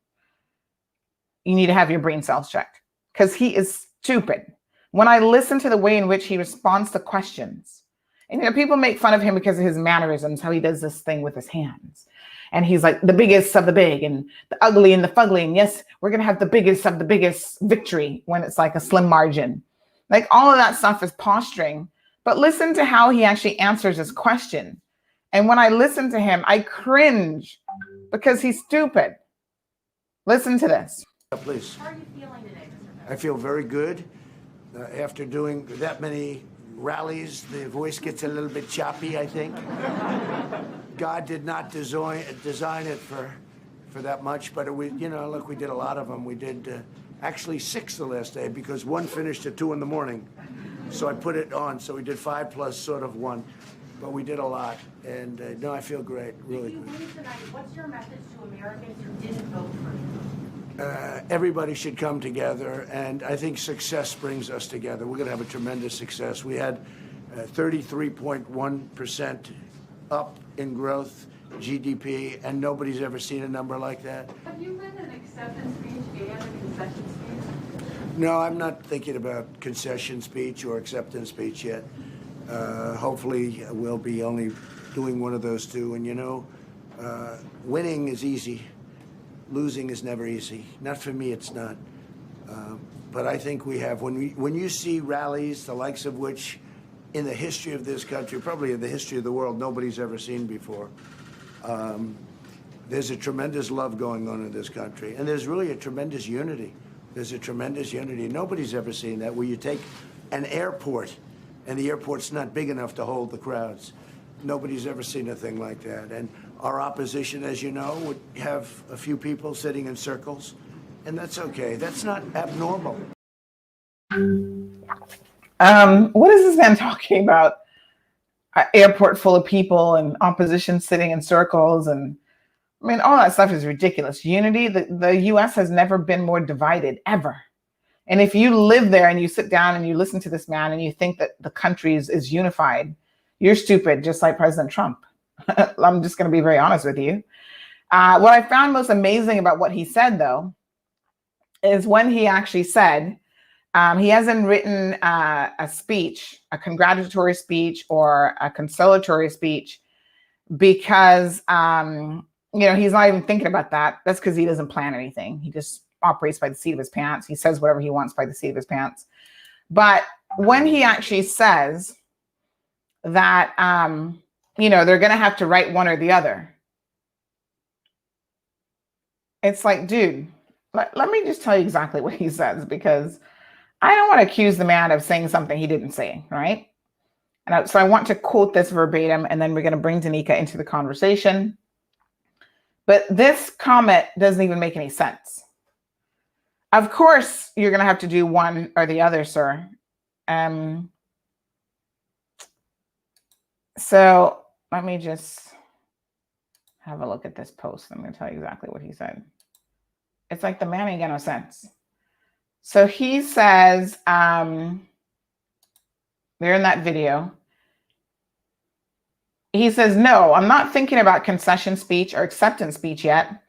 you need to have your brain cells checked, because he is stupid. When I listen to the way in which he responds to questions, and people make fun of him because of his mannerisms, how he does this thing with his hands. And he's like the biggest of the big and the ugly and the fugly. And yes, we're going to have the biggest of the biggest victory when it's like a slim margin. Like all of that stuff is posturing. But listen to how he actually answers his question. And when I listen to him, I cringe because he's stupid. Listen to this. Please. How are you feeling today, Mr. President? I feel very good. After doing that many rallies, the voice gets a little bit choppy, I think. God did not design it for that much, but we did a lot of them. We did actually 6 the last day because one finished at 2 in the morning. So I put it on. So we did 5 plus sort of 1, but we did a lot. And no, I feel great, really good. If you win tonight, what's your message to Americans who didn't vote for you? Everybody should come together, and I think success brings us together. We're going to have a tremendous success. We had 33.1% up in growth, GDP, and nobody's ever seen a number like that. Have you read an acceptance speech and a concession speech? No, I'm not thinking about concession speech or acceptance speech yet. Hopefully, we'll be only doing one of those two. And winning is easy. Losing is never easy. Not for me, it's not. But I think we have, when you see rallies, the likes of which in the history of this country, probably in the history of the world, nobody's ever seen before. There's a tremendous love going on in this country. And there's really a tremendous unity. There's a tremendous unity. Nobody's ever seen that, where you take an airport and the airport's not big enough to hold the crowds. Nobody's ever seen a thing like that. And our opposition, as you know, would have a few people sitting in circles, and that's okay. That's not abnormal. What is this man talking about? An airport full of people and opposition sitting in circles, and I mean, all that stuff is ridiculous. Unity, the U.S. has never been more divided, ever. And if you live there and you sit down and you listen to this man and you think that the country is unified, you're stupid, just like President Trump. I'm just going to be very honest with you. What I found most amazing about what he said, though, is when he actually said, he hasn't written a speech, a congratulatory speech or a consolatory speech, because, he's not even thinking about that. That's because he doesn't plan anything. He just operates by the seat of his pants. He says whatever he wants by the seat of his pants. But when he actually says that, they're going to have to write one or the other, it's like, dude, let me just tell you exactly what he says, because I don't want to accuse the man of saying something he didn't say, right? And so I want to quote this verbatim, and then we're going to bring Denieca into the conversation. But this comment doesn't even make any sense. Of course, you're going to have to do one or the other, sir. So let me just have a look at this post. I'm going to tell you exactly what he said. It's like the man ain't got no sense. So he says, there in that video, he says, no, I'm not thinking about concession speech or acceptance speech yet.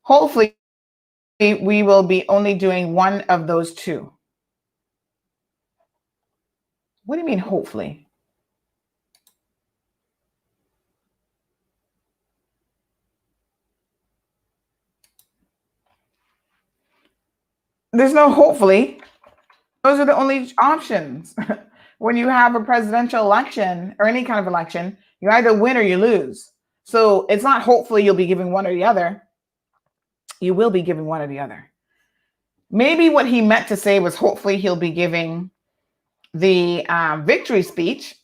Hopefully, we will be only doing one of those two. What do you mean, hopefully? There's no hopefully. Those are the only options. When you have a presidential election or any kind of election, you either win or you lose. So it's not hopefully you'll be giving one or the other. You will be giving one or the other. Maybe what he meant to say was hopefully he'll be giving the victory speech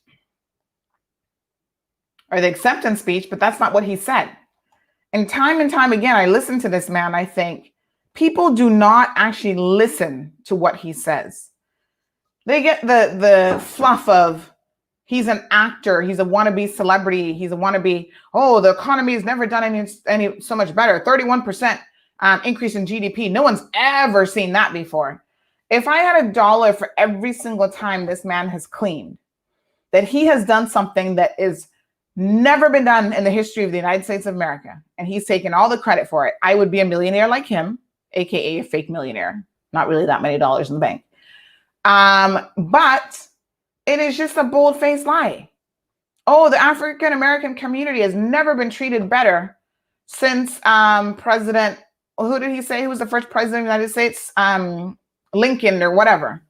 or the acceptance speech, but that's not what he said. And time again, I listen to this man, I think people do not actually listen to what he says. They get the fluff of he's an actor, he's a wannabe celebrity, he's a wannabe, oh, the economy has never done any so much better, 31% increase in GDP. No one's ever seen that before. If I had $1 for every single time this man has claimed that he has done something that is never been done in the history of the United States of America, and he's taken all the credit for it, I would be a millionaire like him, aka a fake millionaire. Not really that many dollars in the bank. But it is just a bold-faced lie. Oh, the African American community has never been treated better since President, who did he say who was the first president of the United States? Lincoln or whatever.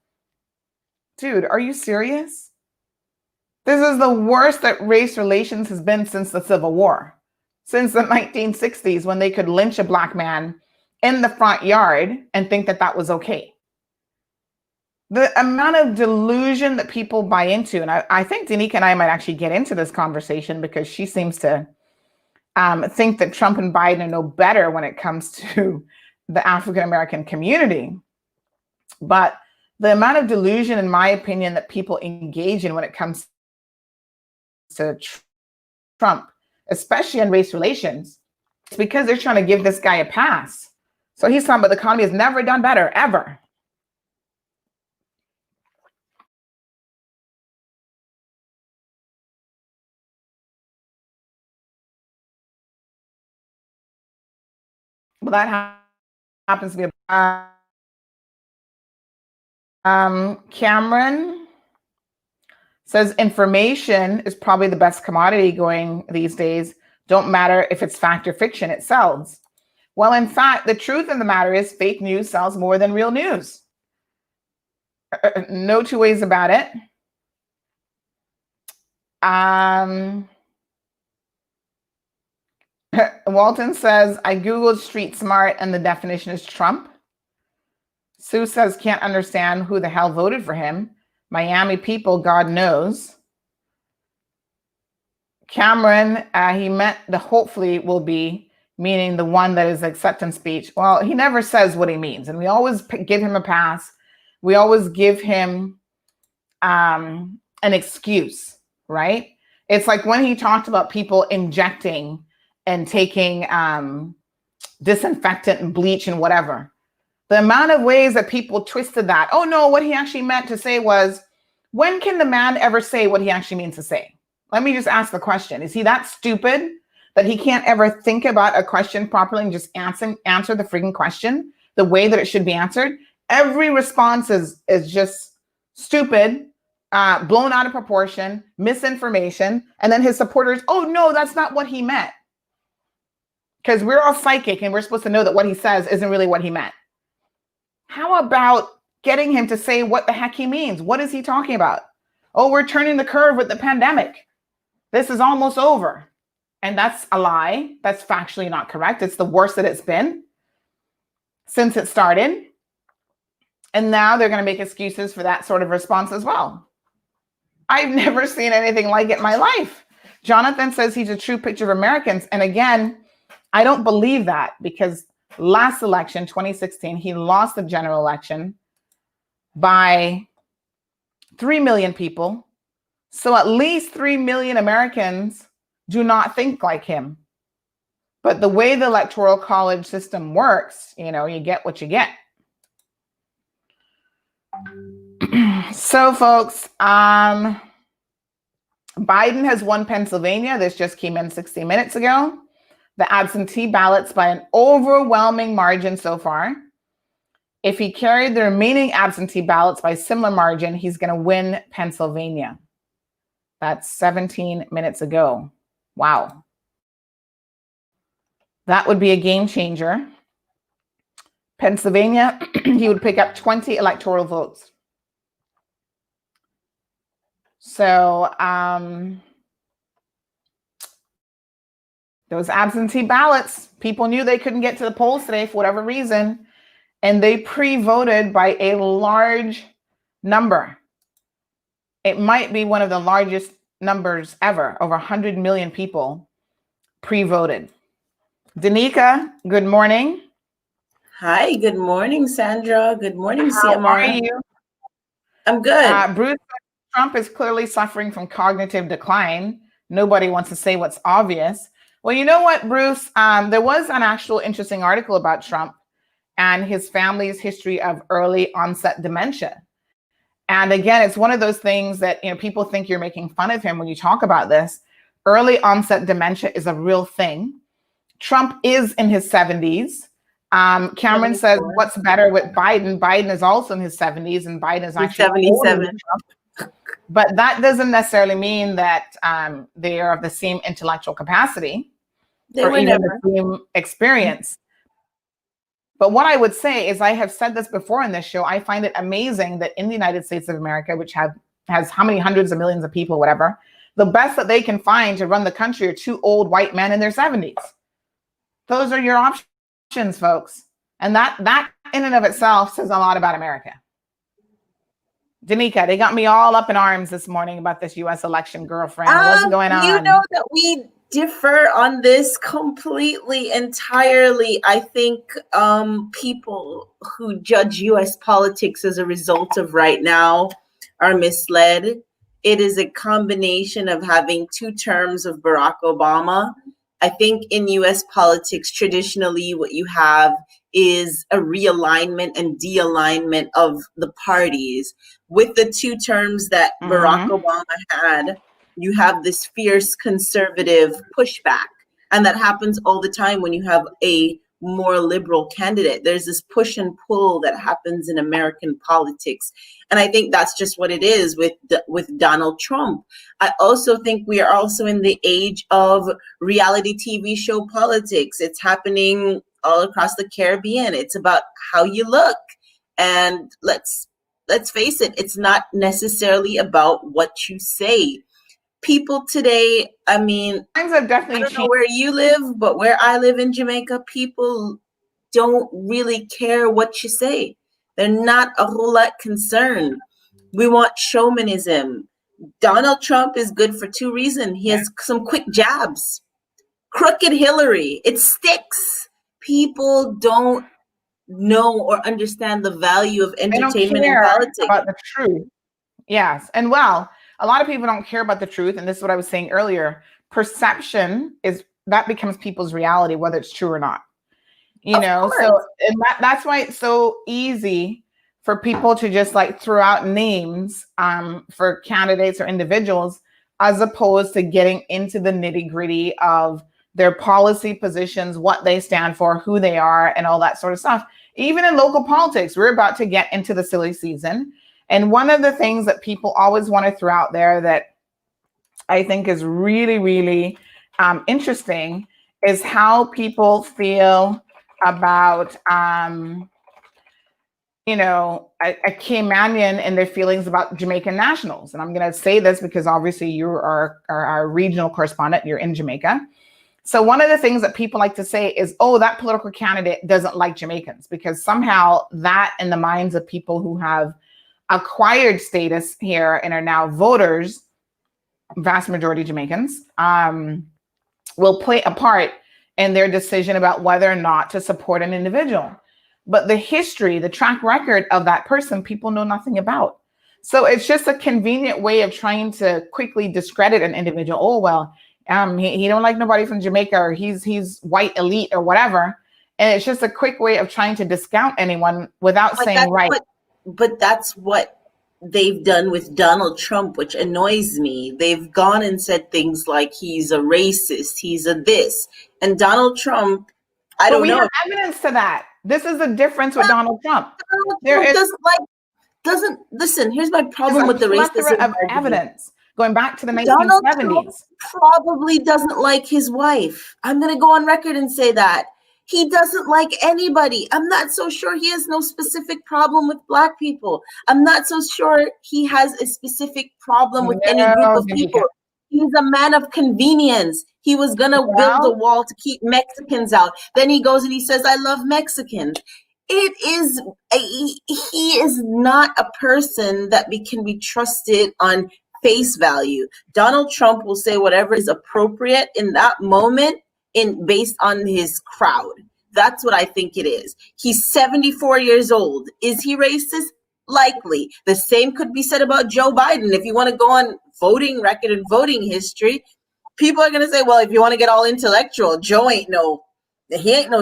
Dude, are you serious? This is the worst that race relations has been since the Civil War, since the 1960s, when they could lynch a black man in the front yard and think that that was okay. The amount of delusion that people buy into, and I think Denieca and I might actually get into this conversation because she seems to think that Trump and Biden know better when it comes to the African American community. But the amount of delusion, in my opinion, that people engage in when it comes to Trump, especially on race relations, it's because they're trying to give this guy a pass. So he's talking about the economy has never done better, ever. Well, that happens to be Cameron says information is probably the best commodity going these days. Don't matter if it's fact or fiction, it sells. Well, in fact, the truth of the matter is fake news sells more than real news. No two ways about it. Walton says, I Googled street smart and the definition is Trump. Sue says, can't understand who the hell voted for him. Miami people, God knows. Cameron, he meant the hopefully will be, meaning the one that is acceptance speech. Well, he never says what he means. And we always give him a pass. We always give him an excuse, right? It's like when he talked about people injecting and taking disinfectant and bleach and whatever. The amount of ways that people twisted that. Oh no, what he actually meant to say was, when can the man ever say what he actually means to say? Let me just ask the question. Is he that stupid that he can't ever think about a question properly and just answer the freaking question the way that it should be answered? Every response is just stupid, blown out of proportion, misinformation. And then his supporters, oh no, that's not what he meant. Because we're all psychic and we're supposed to know that what he says isn't really what he meant. How about getting him to say what the heck he means? What is he talking about? Oh, we're turning the curve with the pandemic. This is almost over. And that's a lie. That's factually not correct. It's the worst that it's been since it started. And now they're going to make excuses for that sort of response as well. I've never seen anything like it in my life. Jonathan says he's a true picture of Americans. And again, I don't believe that, because last election, 2016, he lost the general election by 3 million people. So at least 3 million Americans do not think like him. But the way the electoral college system works, you get what you get. So folks, Biden has won Pennsylvania. This just came in 60 minutes ago. The absentee ballots by an overwhelming margin so far. If he carried the remaining absentee ballots by similar margin, he's going to win Pennsylvania. That's 17 minutes ago. Wow. That would be a game changer. Pennsylvania, he would pick up 20 electoral votes. So, those absentee ballots, people knew they couldn't get to the polls today for whatever reason, and they pre-voted by a large number. It might be one of the largest numbers ever. Over 100 million people pre-voted. Denieca, good morning. Hi, good morning, Sandra. Good morning, How are CMR. you? I'm good. Bruce, Trump is clearly suffering from cognitive decline. Nobody wants to say what's obvious. Well, you know what, Bruce? There was an actual interesting article about Trump and his family's history of early onset dementia. And again, it's one of those things that, you know, people think you're making fun of him when you talk about this. Early onset dementia is a real thing. Trump is in his 70s. Cameron says, what's better with Biden? Biden is also in his 70s, and Biden is actually 77. But that doesn't necessarily mean that they are of the same intellectual capacity or even the same experience. But what I would say is, I have said this before in this show, I find it amazing that in the United States of America, which has how many hundreds of millions of people, whatever, the best that they can find to run the country are two old white men in their 70s. Those are your options, folks. And that in and of itself says a lot about America. Denieca, they got me all up in arms this morning about this U.S. election, girlfriend. What's going on? You know that we differ on this completely, entirely. I think people who judge U.S. politics as a result of right now are misled. It is a combination of having 2 terms of Barack Obama. I think in U.S. politics, traditionally, what you have is a realignment and de-alignment of the parties. With the 2 terms that Barack Obama had, you have this fierce conservative pushback. And that happens all the time when you have a more liberal candidate. There's this push and pull that happens in American politics. And I think that's just what it is with Donald Trump. I also think we are also in the age of reality TV show politics. It's happening all across the Caribbean. It's about how you look. And let's face it, it's not necessarily about what you say. People today, I mean, times have definitely I don't know where you live, but where I live in Jamaica, people don't really care what you say. They're not a whole lot concerned. We want showmanism. Donald Trump is good for 2 reasons. He has some quick jabs. Crooked Hillary, it sticks. People don't know or understand the value of entertainment and politics. About the truth. Yes. And well, a lot of people don't care about the truth. And this is what I was saying earlier. Perception that becomes people's reality, whether it's true or not. You know, so and that's why it's so easy for people to just like throw out names for candidates or individuals, as opposed to getting into the nitty-gritty of their policy positions, what they stand for, who they are, and all that sort of stuff. Even in local politics, we're about to get into the silly season. And one of the things that people always want to throw out there that I think is really, really interesting is how people feel about, you know, a Caymanian and their feelings about Jamaican nationals. And I'm going to say this because obviously you are our regional correspondent. You're in Jamaica. So one of the things that people like to say is, oh, that political candidate doesn't like Jamaicans, because somehow that in the minds of people who have acquired status here and are now voters, vast majority Jamaicans, will play a part in their decision about whether or not to support an individual. But the history, the track record of that person, people know nothing about. So it's just a convenient way of trying to quickly discredit an individual. Oh, well, he don't like nobody from Jamaica, or he's white elite or whatever. And it's just a quick way of trying to discount anyone without saying right. But that's what they've done with Donald Trump, which annoys me. They've gone and said things like he's a racist, he's a this. And Donald Trump, I don't know. We have evidence to that. This is the difference with Donald Trump. Listen, here's my problem with the racism of evidence. Going back to the 1970s. Donald Trump probably doesn't like his wife. I'm going to go on record and say that. He doesn't like anybody. I'm not so sure he has no specific problem with Black people. I'm not so sure he has a specific problem with any group of people. He's a man of convenience. He was going to build a wall to keep Mexicans out. Then he goes and he says, I love Mexicans. He is not a person that can be trusted on face value. Donald Trump will say whatever is appropriate in that moment based on his crowd. That's what I think it is. He's 74 years old. Is he racist? Likely. The same could be said about Joe Biden. If you want to go on voting record and voting history, people are going to say, well, if you want to get all intellectual, Joe ain't no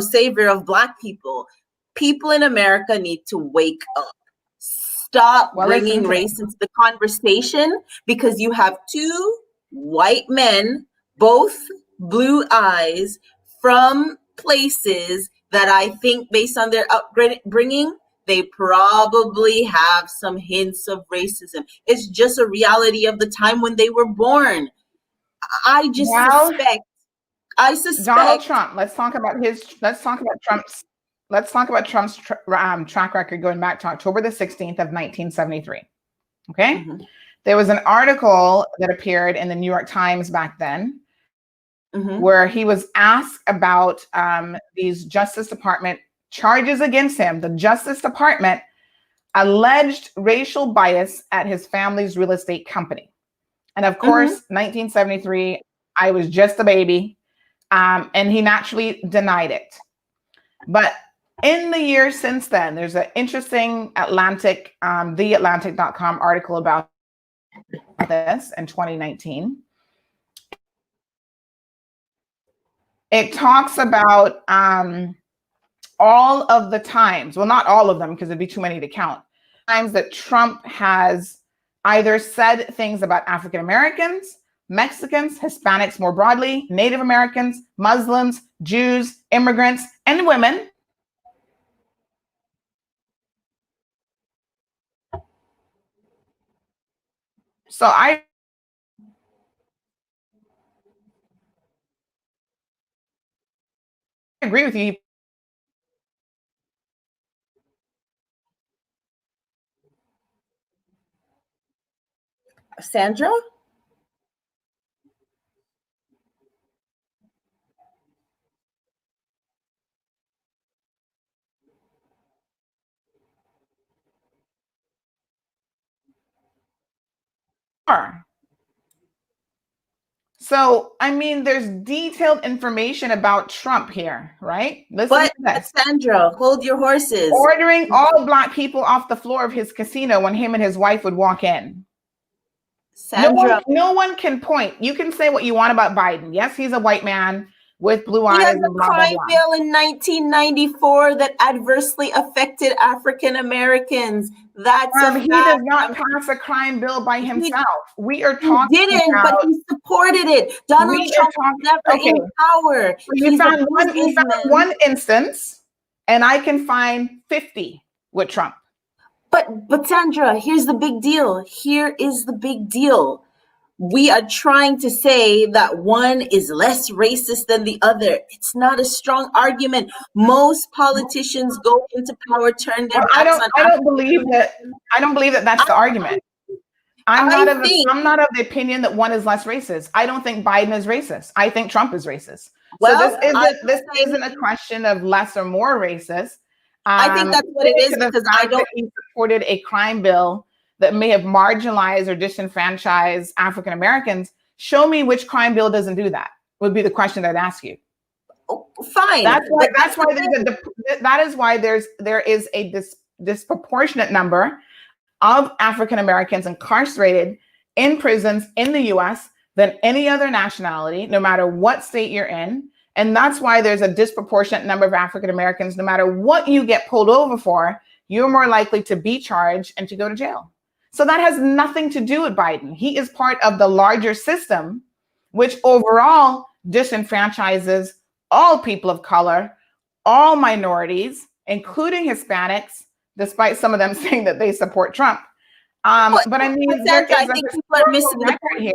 savior of Black people. People in America need to wake up. Stop bringing race into the conversation, because you have two white men, both blue eyes, from places that I think, based on their upbringing, they probably have some hints of racism. It's just a reality of the time when they were born. I suspect Donald Trump. Let's talk about Trump's track record going back to October the 16th of 1973. Okay. Mm-hmm. There was an article that appeared in the New York Times back then, mm-hmm. where he was asked about these Justice Department charges against him. The Justice Department alleged racial bias at his family's real estate company. And of course, 1973, I was just a baby, and he naturally denied it. But in the years since then, there's an interesting theatlantic.com article about this in 2019. It talks about all of the times, well, not all of them, because it'd be too many to count, times that Trump has either said things about African Americans, Mexicans, Hispanics more broadly, Native Americans, Muslims, Jews, immigrants, and women. So I agree with you. Sandra? So, I mean, there's detailed information about Trump here, right? But Sandra, hold your horses. Ordering all Black people off the floor of his casino when him and his wife would walk in. Sandra. No one can point. You can say what you want about Biden. Yes, he's a white man with blue eyes. He has a crime bill in 1994 that adversely affected African Americans. That's he does not pass a crime bill by himself. We are talking. He didn't, but he supported it. Donald Trump was never in power. So you found one instance, and I can find 50 with Trump. But Sandra, here's the big deal. Here is the big deal. We are trying to say that one is less racist than the other. It's not a strong argument. Most politicians go into power, turn their backs on. I don't believe that that's the argument. I'm not of the opinion that one is less racist. I don't think Biden is racist. I think Trump is racist. Well, so this isn't a question of less or more racist. I think that's what it is, because he supported a crime bill that may have marginalized or disenfranchised African Americans. Show me which crime bill doesn't do that, would be the question I'd ask you. Oh, fine. That is why there is a disproportionate number of African Americans incarcerated in prisons in the US than any other nationality, no matter what state you're in. And that's why there's a disproportionate number of African Americans, no matter what you get pulled over for, you're more likely to be charged and to go to jail. So that has nothing to do with Biden. He is part of the larger system, which overall disenfranchises all people of color, all minorities, including Hispanics, despite some of them saying that they support Trump. But I mean, I think people are missing the point here.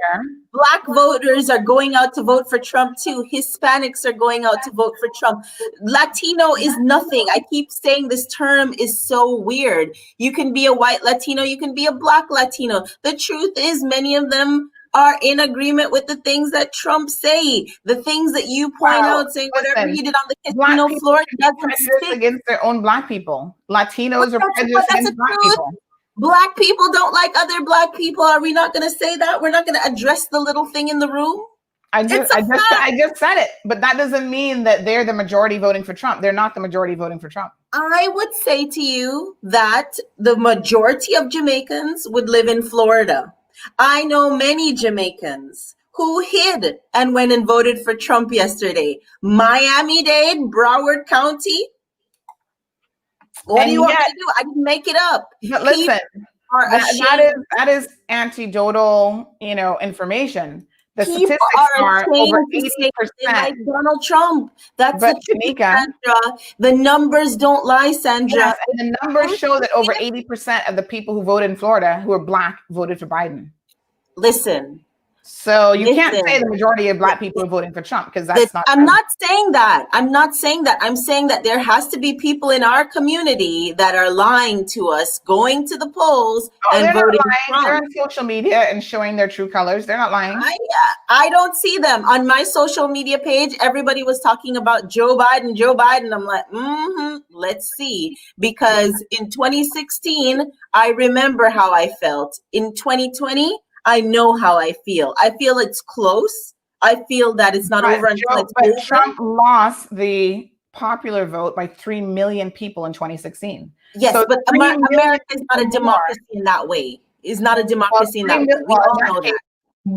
Black voters are going out to vote for Trump too. Hispanics are going out to vote for Trump. Latino is nothing. I keep saying this term is so weird. You can be a white Latino, you can be a Black Latino. The truth is, many of them are in agreement with the things that Trump say. The things that you point out, saying whatever he did on the casino floor doesn't stick against their own Black people. Latinos are prejudiced against Black people. Black people don't like other black people. Are we not going to say that? We're not going to address the little thing in the room? I just said it, but that doesn't mean that they're the majority voting for Trump. They're not the majority voting for Trump. I would say to you that the majority of Jamaicans would live in Florida. I know many Jamaicans who hid and went and voted for Trump yesterday. Miami-Dade, Broward County. What do you want me to do? I didn't make it up. But listen, that is anecdotal, information. The statistics are over 80%. Like Donald Trump. That's but Denieca, Sandra. The numbers don't lie, Sandra. Yes, and the numbers show that over 80% of the people who voted in Florida who are black voted for Biden. Listen. So you can't say the majority of black people are voting for Trump because that's not. I'm not saying that. I'm not saying that. I'm saying that there has to be people in our community that are lying to us, going to the polls and voting for Trump. They're on social media and showing their true colors. They're not lying. I don't see them on my social media page. Everybody was talking about Joe Biden, Joe Biden. I'm like, let's see. Because in 2016, I remember how I felt. In 2020, I know how I feel. I feel it's close. I feel that it's not over until it's over. Trump lost the popular vote by 3 million people in 2016. Yes, so but America is not a democracy in that way. It's not a democracy in that way. We all know that.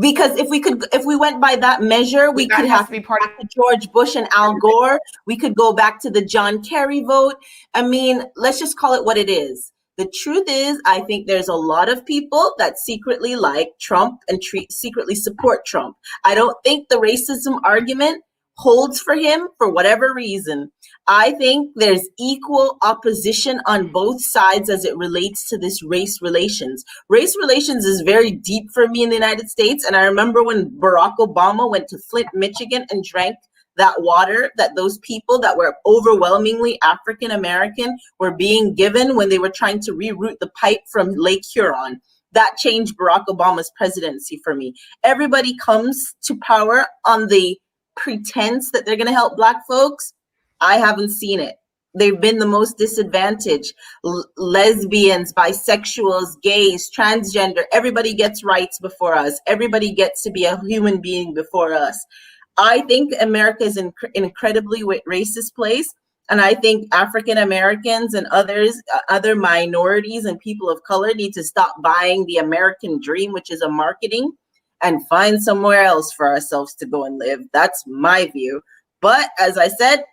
Because if we went by that measure, we could have to be part of George Bush and Al Gore. We could go back to the John Kerry vote. I mean, let's just call it what it is. The truth is, I think there's a lot of people that secretly like Trump and secretly support Trump. I don't think the racism argument holds for him for whatever reason. I think there's equal opposition on both sides as it relates to this race relations. Race relations is very deep for me in the United States. And I remember when Barack Obama went to Flint, Michigan and drank that water that those people that were overwhelmingly African American were being given when they were trying to reroute the pipe from Lake Huron. That changed Barack Obama's presidency for me. Everybody comes to power on the pretense that they're going to help Black folks. I haven't seen it. They've been the most disadvantaged. Lesbians, bisexuals, gays, transgender, everybody gets rights before us. Everybody gets to be a human being before us. I think America is an incredibly racist place. And I think African Americans and other minorities and people of color need to stop buying the American dream, which is a marketing, and find somewhere else for ourselves to go and live. That's my view. But as I said,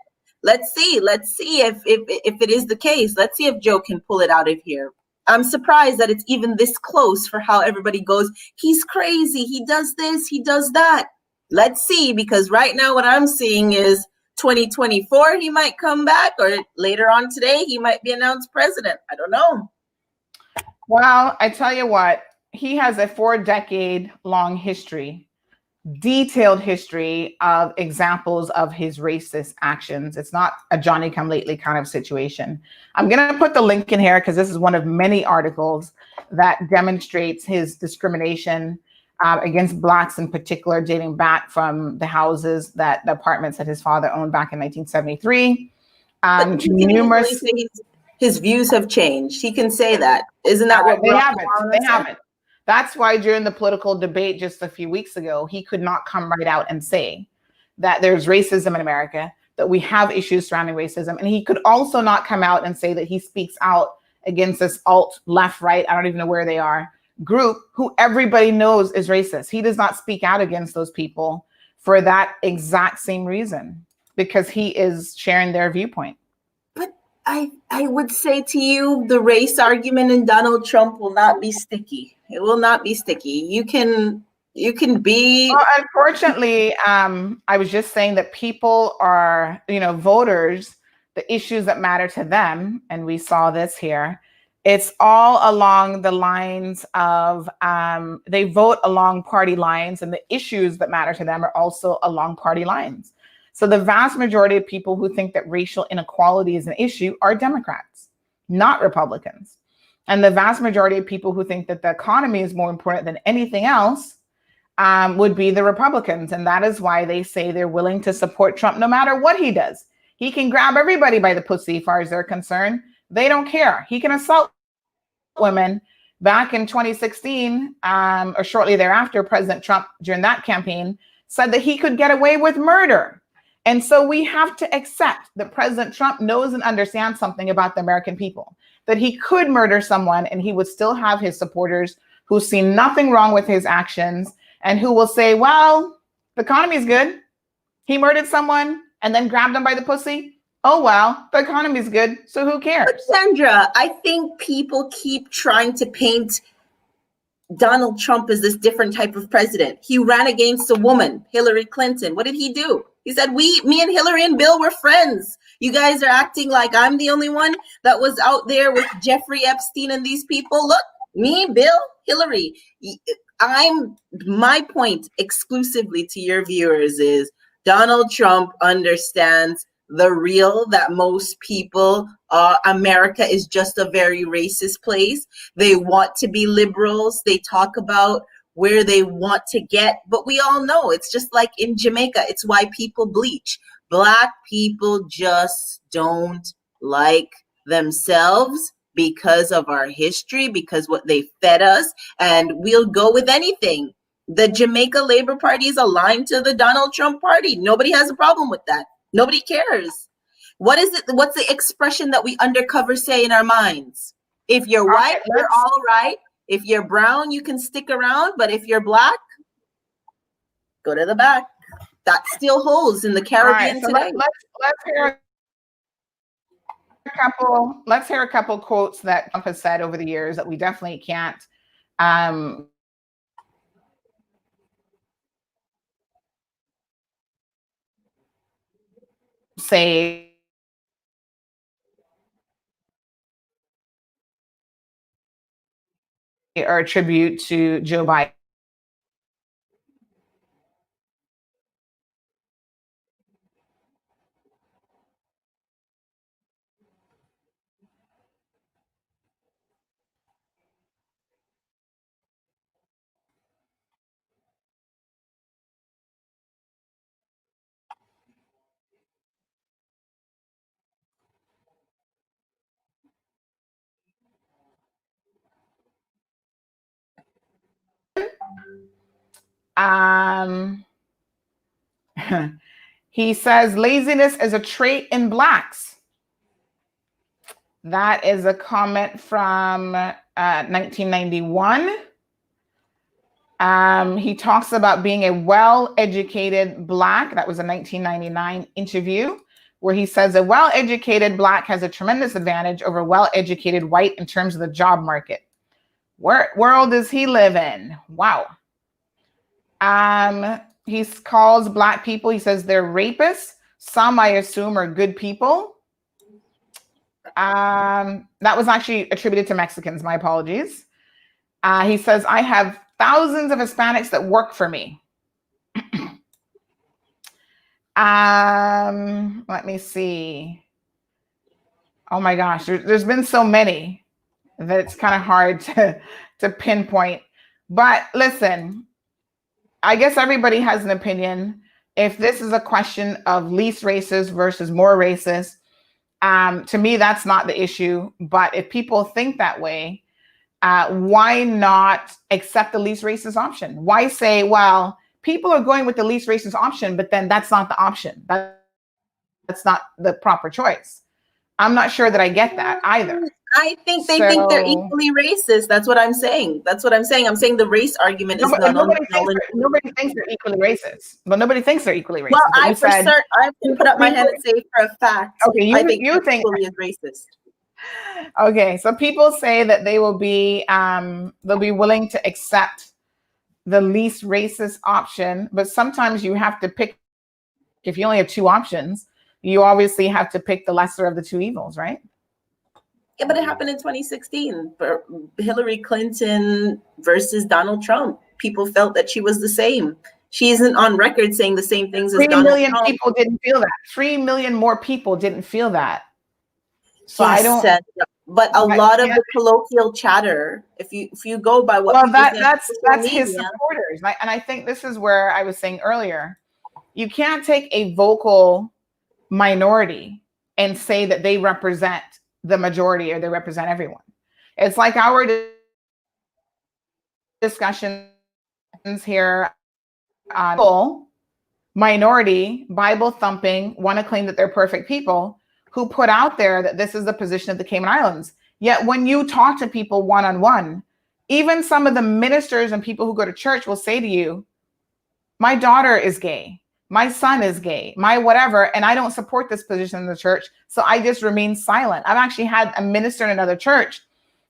let's see if it is the case. Let's see if Joe can pull it out of here. I'm surprised that it's even this close for how everybody goes, he's crazy, he does this, he does that. Let's see, because right now what I'm seeing is 2024, he might come back, or later on today, he might be announced president. I don't know. Well, I tell you what, he has a 4-decade-long history, detailed history of examples of his racist actions. It's not a Johnny-come-lately kind of situation. I'm going to put the link in here because this is one of many articles that demonstrates his discrimination against Blacks in particular, dating back from the apartments that his father owned back in 1973. Numerous. His views have changed. He can say that. Isn't that what they haven't? They haven't. That's why during the political debate just a few weeks ago, he could not come right out and say that there's racism in America, that we have issues surrounding racism. And he could also not come out and say that he speaks out against this alt left, right, I don't even know where they are, group who everybody knows is racist. He does not speak out against those people for that exact same reason, because he is sharing their viewpoint. But I would say to you, the race argument in Donald Trump will not be sticky. It will not be sticky. You can be. Well, unfortunately, I was just saying that people are, voters, the issues that matter to them, and we saw this here. It's all along the lines of they vote along party lines, and the issues that matter to them are also along party lines. So the vast majority of people who think that racial inequality is an issue are Democrats, not Republicans. And the vast majority of people who think that the economy is more important than anything else would be the Republicans. And that is why they say they're willing to support Trump no matter what he does. He can grab everybody by the pussy as far as they're concerned. They don't care. He can assault women back in 2016, or shortly thereafter, President Trump, during that campaign, said that he could get away with murder. And so we have to accept that President Trump knows and understands something about the American people, that he could murder someone and he would still have his supporters who see nothing wrong with his actions and who will say, well, the economy is good. He murdered someone and then grabbed him by the pussy. Oh, well, the economy is good. So who cares? But Sandra, I think people keep trying to paint Donald Trump as this different type of president. He ran against a woman, Hillary Clinton. What did he do? He said, me and Hillary and Bill were friends. You guys are acting like I'm the only one that was out there with Jeffrey Epstein and these people. Look, me, Bill, Hillary. My point exclusively to your viewers is Donald Trump understands the real that most people, America is just a very racist place. They want to be liberals. They talk about where they want to get, but we all know it's just like in Jamaica. It's why people bleach. Black people just don't like themselves because of our history, because what they fed us, and we'll go with anything. The Jamaica Labor Party is aligned to the Donald Trump Party. Nobody has a problem with that. Nobody cares. What is it? What's the expression that we undercover say in our minds? If you're white, you're all right. If you're brown, you can stick around. But if you're black, go to the back. That still holds in the Caribbean today. Let's hear a couple quotes that Trump has said over the years that we definitely can't say or attribute to Joe Biden. He says laziness is a trait in blacks. That is a comment from 1991. He talks about being a well-educated black. That was a 1999 interview where he says a well-educated black has a tremendous advantage over well-educated white in terms of the job market. What world does he live in? Wow. He calls black people, he says they're rapists. Some, I assume, are good people. That was actually attributed to Mexicans. My apologies. He says, I have thousands of Hispanics that work for me. Let me see. Oh my gosh, there's been so many that it's kind of hard to pinpoint. But listen, I guess everybody has an opinion. If this is a question of least racist versus more racist, to me, that's not the issue. But if people think that way, why not accept the least racist option? Why say, well, people are going with the least racist option, but then that's not the option. That's not the proper choice. I'm not sure that I get that either. I think they think they're equally racist. That's what I'm saying. I'm saying the race argument is nobody thinks they're equally racist. But nobody thinks they're equally racist. Well, I can put up my hand and say for a fact. Okay, I think equally is racist. Okay, so people say that they will be they'll be willing to accept the least racist option, but sometimes you have to pick. If you only have two options, you obviously have to pick the lesser of the two evils, right? Yeah, but it happened in 2016 for Hillary Clinton versus Donald Trump. People felt that she was the same. She isn't on record saying the same things as Donald Trump. 3 million people didn't feel that. 3 million more people didn't feel that. So yes, I don't. But a lot of the colloquial chatter, if you go by what, that's his supporters, and I think this is where I was saying earlier, you can't take a vocal minority and say that they represent the majority or they represent everyone. It's like our discussions here on minority, Bible thumping, want to claim that they're perfect people who put out there that this is the position of the Cayman Islands. Yet when you talk to people one-on-one, even some of the ministers and people who go to church will say to you, my daughter is gay, my son is gay, my whatever, and I don't support this position in the church, so I just remain silent. I've actually had a minister in another church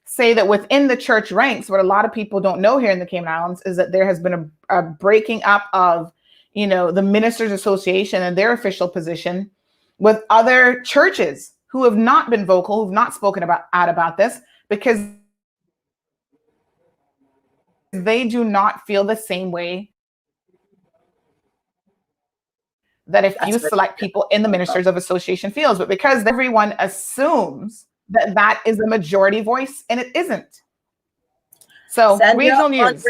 say that within the church ranks, what a lot of people don't know here in the Cayman Islands is that there has been a breaking up of, the Ministers Association and their official position with other churches who have not been vocal, who've not spoken out about this, because they do not feel the same way that if you select people in the Ministers of Association feels, but because everyone assumes that that is a majority voice, and it isn't. So Sandra, regional news.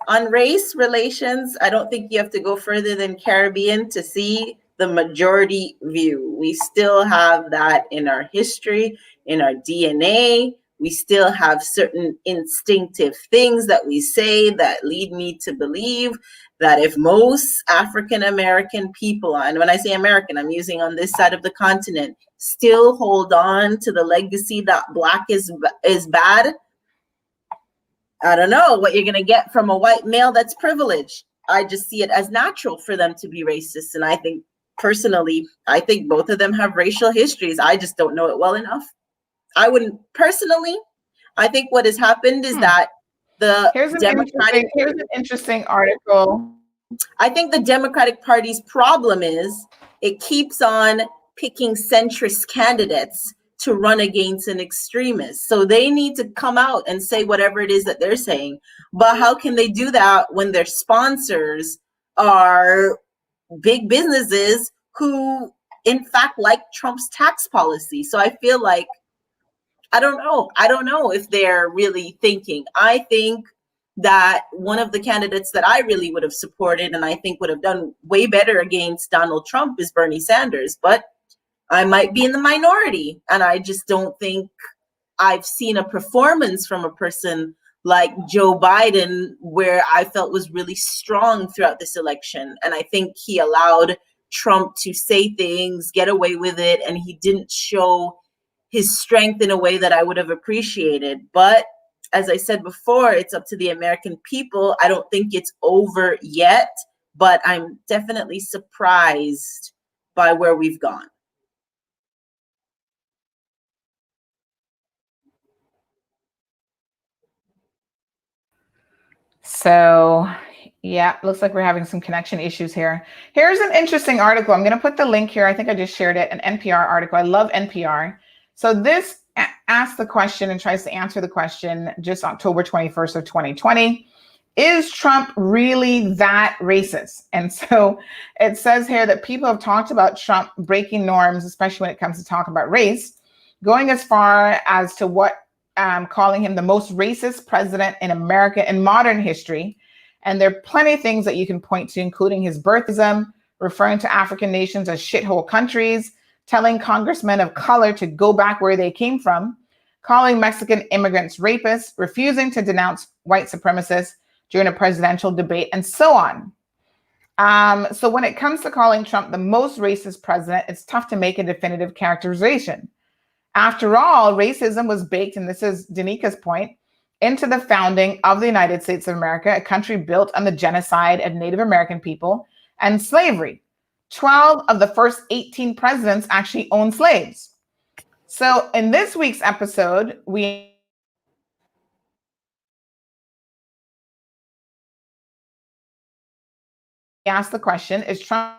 On race relations, I don't think you have to go further than Caribbean to see the majority view. We still have that in our history, in our DNA. We still have certain instinctive things that we say that lead me to believe that if most African American people, and when I say American, I'm using on this side of the continent, still hold on to the legacy that Black is bad, I don't know what you're going to get from a white male that's privileged. I just see it as natural for them to be racist. And I think personally, I think both of them have racial histories. I just don't know it well enough. I wouldn't personally. I think what has happened is that here's an interesting article. I think the Democratic Party's problem is it keeps on picking centrist candidates to run against an extremist. So they need to come out and say whatever it is that they're saying. But how can they do that when their sponsors are big businesses who, in fact, like Trump's tax policy? So I feel like, I don't know if they're really thinking. I think that one of the candidates that I really would have supported and I think would have done way better against Donald Trump is Bernie Sanders. But I might be in the minority, and I just don't think I've seen a performance from a person like Joe Biden where I felt was really strong throughout this election. And I think he allowed Trump to say things, get away with it, and he didn't show his strength in a way that I would have appreciated. But as I said before, it's up to the American people. I don't think it's over yet, but I'm definitely surprised by where we've gone. So, yeah, looks like we're having some connection issues here. Here's an interesting article. I'm going to put the link here. I think I just shared it, an NPR article. I love NPR. So this asks the question and tries to answer the question just October 21st of 2020. Is Trump really that racist? And so it says here that people have talked about Trump breaking norms, especially when it comes to talking about race, going as far as to calling him the most racist president in America in modern history. And there are plenty of things that you can point to, including his birthism, referring to African nations as shithole countries, telling congressmen of color to go back where they came from, calling Mexican immigrants rapists, refusing to denounce white supremacists during a presidential debate, and so on. So when it comes to calling Trump the most racist president, it's tough to make a definitive characterization. After all, racism was baked, and this is Denieca's point, into the founding of the United States of America, a country built on the genocide of Native American people and slavery. 12 of the first 18 presidents actually owned slaves. So in this week's episode, we asked the question, is Trump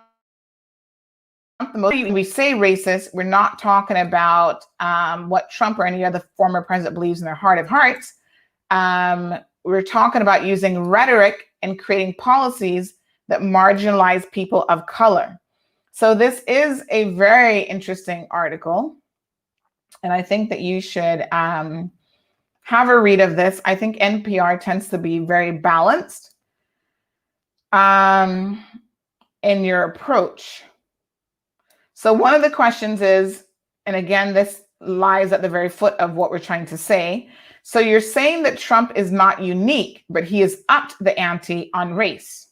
the most? When we say racist, we're not talking about what Trump or any other former president believes in their heart of hearts. We're talking about using rhetoric and creating policies that marginalize people of color. So this is a very interesting article, and I think that you should have a read of this. I think NPR tends to be very balanced in your approach. So one of the questions is, and again, this lies at the very foot of what we're trying to say. So you're saying that Trump is not unique, but he has upped the ante on race.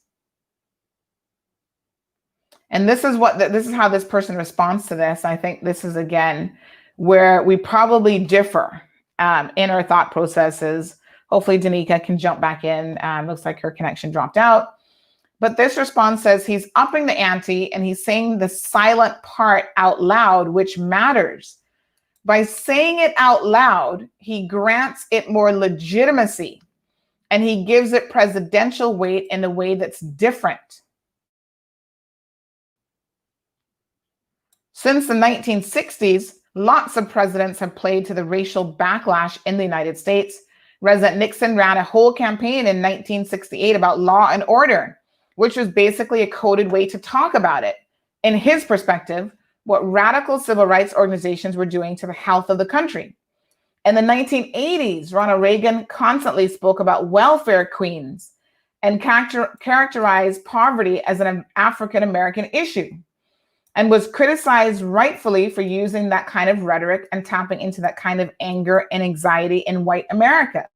And this is how this person responds to this. I think this is, again, where we probably differ in our thought processes. Hopefully Denieca can jump back in. Looks like her connection dropped out. But this response says he's upping the ante and he's saying the silent part out loud, which matters. By saying it out loud, he grants it more legitimacy and he gives it presidential weight in a way that's different. Since the 1960s, lots of presidents have played to the racial backlash in the United States. President Nixon ran a whole campaign in 1968 about law and order, which was basically a coded way to talk about it. In his perspective, what radical civil rights organizations were doing to the health of the country. In the 1980s, Ronald Reagan constantly spoke about welfare queens and characterized poverty as an African-American issue and was criticized rightfully for using that kind of rhetoric and tapping into that kind of anger and anxiety in white America.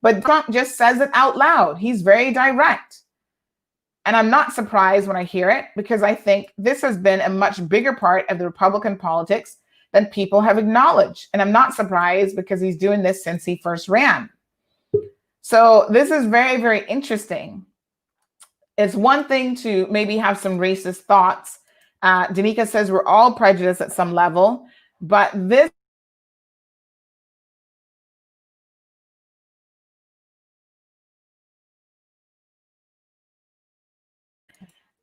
But Trump just says it out loud. He's very direct. And I'm not surprised when I hear it, because I think this has been a much bigger part of the Republican politics than people have acknowledged. And I'm not surprised because he's doing this since he first ran. So this is very, very interesting. It's one thing to maybe have some racist thoughts. Denieca says we're all prejudiced at some level, but this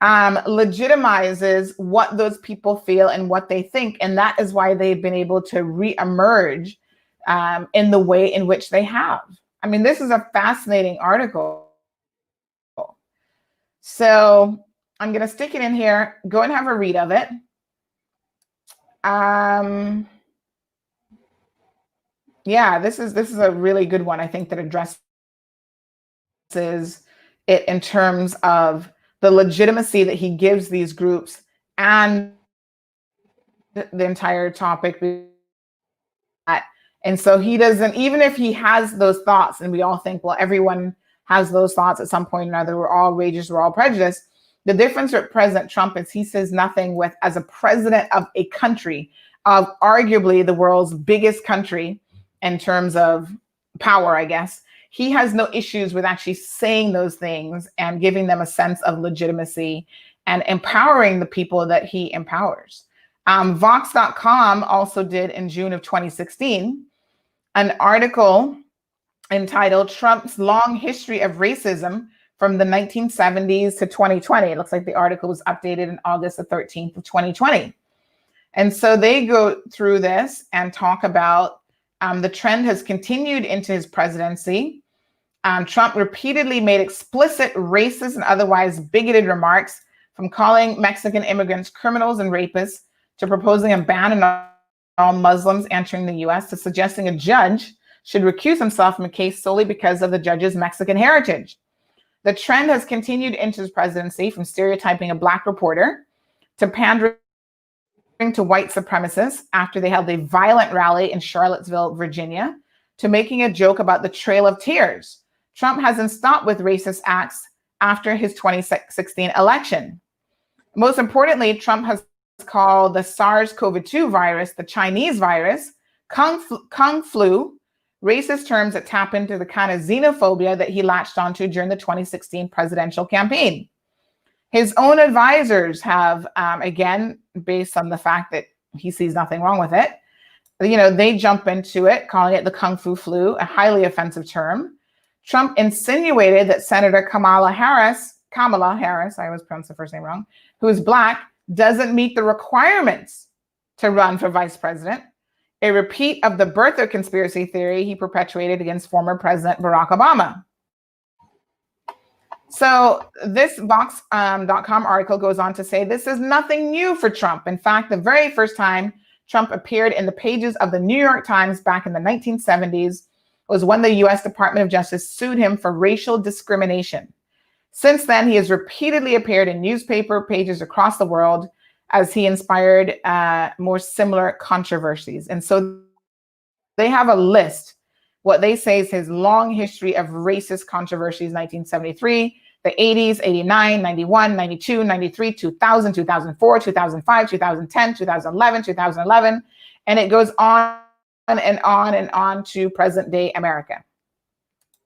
legitimizes what those people feel and what they think. And that is why they've been able to reemerge in the way in which they have. I mean, this is a fascinating article. So I'm going to stick it in here. Go and have a read of it. Yeah, this is a really good one. I think that addresses it in terms of the legitimacy that he gives these groups and the entire topic. And so he doesn't, even if he has those thoughts, and we all think, well, everyone has those thoughts at some point or another, we're all racist, we're all prejudiced. The difference with President Trump is he says nothing with, as a president of a country, of arguably the world's biggest country in terms of power, I guess, he has no issues with actually saying those things and giving them a sense of legitimacy and empowering the people that he empowers. Vox.com also did in June of 2016 an article entitled Trump's Long History of Racism from the 1970s to 2020. It looks like the article was updated in August the 13th of 2020. And so they go through this and talk about the trend has continued into his presidency. Trump repeatedly made explicit racist and otherwise bigoted remarks, from calling Mexican immigrants criminals and rapists to proposing a ban on all Muslims entering the U.S. to suggesting a judge should recuse himself from a case solely because of the judge's Mexican heritage. The trend has continued into his presidency, from stereotyping a Black reporter to pandering to white supremacists after they held a violent rally in Charlottesville, Virginia, to making a joke about the Trail of Tears. Trump hasn't stopped with racist acts after his 2016 election. Most importantly, Trump has called the SARS-CoV-2 virus the Chinese virus, Kung flu, racist terms that tap into the kind of xenophobia that he latched onto during the 2016 presidential campaign. His own advisors have, again, based on the fact that he sees nothing wrong with it, they jump into it, calling it the Kung Fu flu, a highly offensive term. Trump insinuated that Senator Kamala Harris, I always pronounce the first name wrong, who is Black, doesn't meet the requirements to run for vice president, a repeat of the birther conspiracy theory he perpetuated against former President Barack Obama. So this Vox.com article goes on to say this is nothing new for Trump. In fact, the very first time Trump appeared in the pages of the New York Times back in the 1970s was when the U.S. Department of Justice sued him for racial discrimination. Since then, he has repeatedly appeared in newspaper pages across the world as he inspired more similar controversies. And so they have a list, what they say is his long history of racist controversies: 1973, the 80s, 89, 91, 92, 93, 2000, 2004, 2005, 2010, 2011, 2011. And it goes on and on and on to present day America.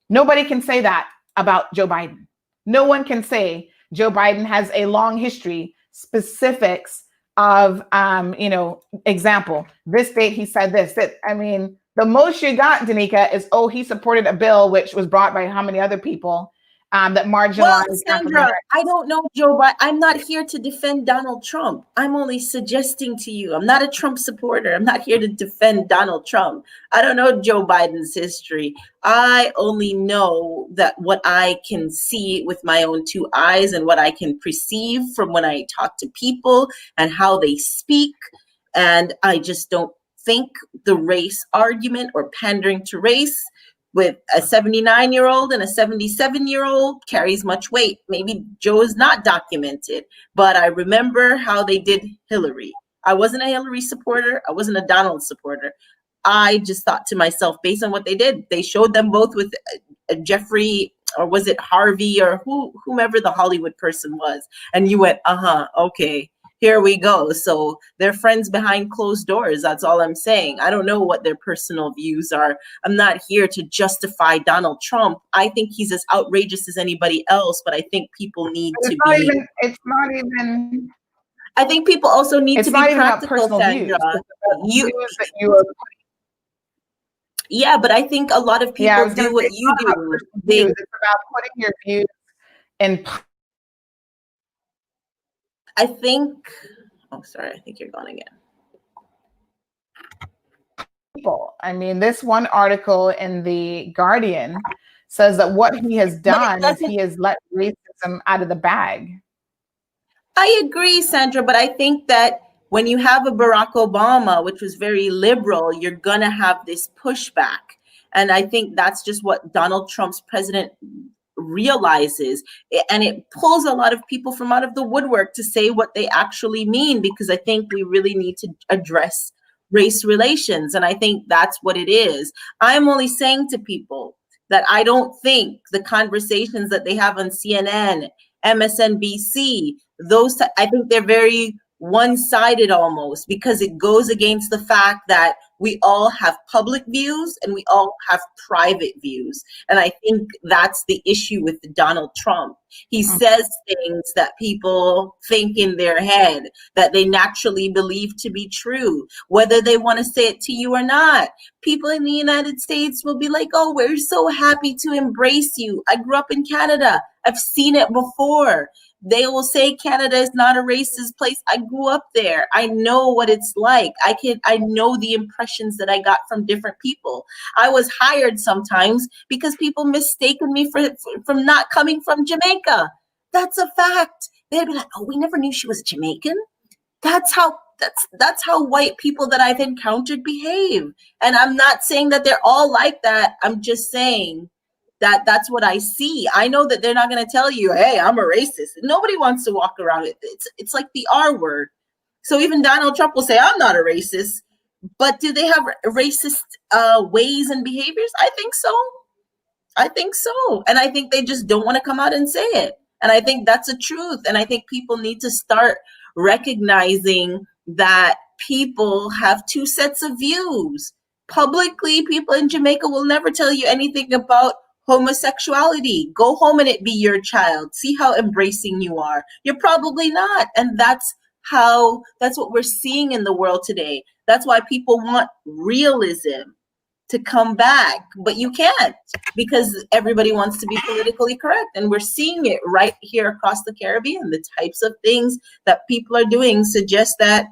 Nobody can say that about Joe Biden. No one can say Joe Biden has a long history, specifics of, example, this date he said this. The most you got, Denieca, is, he supported a bill which was brought by how many other people that marginalized. Well, Sandra, I don't know, Joe, but I'm not here to defend Donald Trump. I'm only suggesting to you. I'm not a Trump supporter. I'm not here to defend Donald Trump. I don't know Joe Biden's history. I only know that what I can see with my own two eyes and what I can perceive from when I talk to people and how they speak. And I just don't think the race argument or pandering to race with a 79-year-old and a 77-year-old carries much weight. Maybe Joe is not documented, but I remember how they did Hillary. I wasn't a Hillary supporter. I wasn't a Donald supporter. I just thought to myself, based on what they did, they showed them both with Jeffrey, or was it Harvey, or whomever the Hollywood person was. And you went, okay. Here we go. So they're friends behind closed doors. That's all I'm saying. I don't know what their personal views are. I'm not here to justify Donald Trump. I think he's as outrageous as anybody else, but I think people need to be. It's not even. I think people also need to be practical, Sandra. Yeah, but I think a lot of people do what you do. It's about putting your views in. I think you're gone again. This one article in the Guardian says that what he has done is he has let racism out of the bag. I agree, Sandra, but I think that when you have a Barack Obama, which was very liberal, you're going to have this pushback. And I think that's just what Donald Trump's president realizes, and it pulls a lot of people from out of the woodwork to say what they actually mean, because I think we really need to address race relations, and I think that's what it is. I'm only saying to people that I don't think the conversations that they have on CNN, MSNBC, I think they're very one-sided almost, because it goes against the fact that we all have public views and we all have private views. And I think that's the issue with Donald Trump. He says things that people think in their head that they naturally believe to be true, whether they want to say it to you or not. People in the United States will be like, oh, we're so happy to embrace you. I grew up in Canada. I've seen it before. They will say Canada is not a racist place. I grew up there. I know what it's like. I know the impressions that I got from different people. I was hired sometimes because people mistaken me from not coming from Jamaica. That's a fact. They'd be like, oh, we never knew she was Jamaican. That's how white people that I've encountered behave. And I'm not saying that they're all like that. I'm just saying that that's what I see. I know that they're not going to tell you, hey, I'm a racist. Nobody wants to walk around it. It's like the R word. So even Donald Trump will say, I'm not a racist. But do they have racist ways and behaviors? I think so. And I think they just don't want to come out and say it. And I think that's the truth. And I think people need to start recognizing that people have two sets of views. Publicly, people in Jamaica will never tell you anything about homosexuality. Go home and it be your child. See how embracing you are. You're probably not. And that's what we're seeing in the world today. That's why people want realism to come back, but you can't, because everybody wants to be politically correct. And we're seeing it right here across the Caribbean. The types of things that people are doing suggest that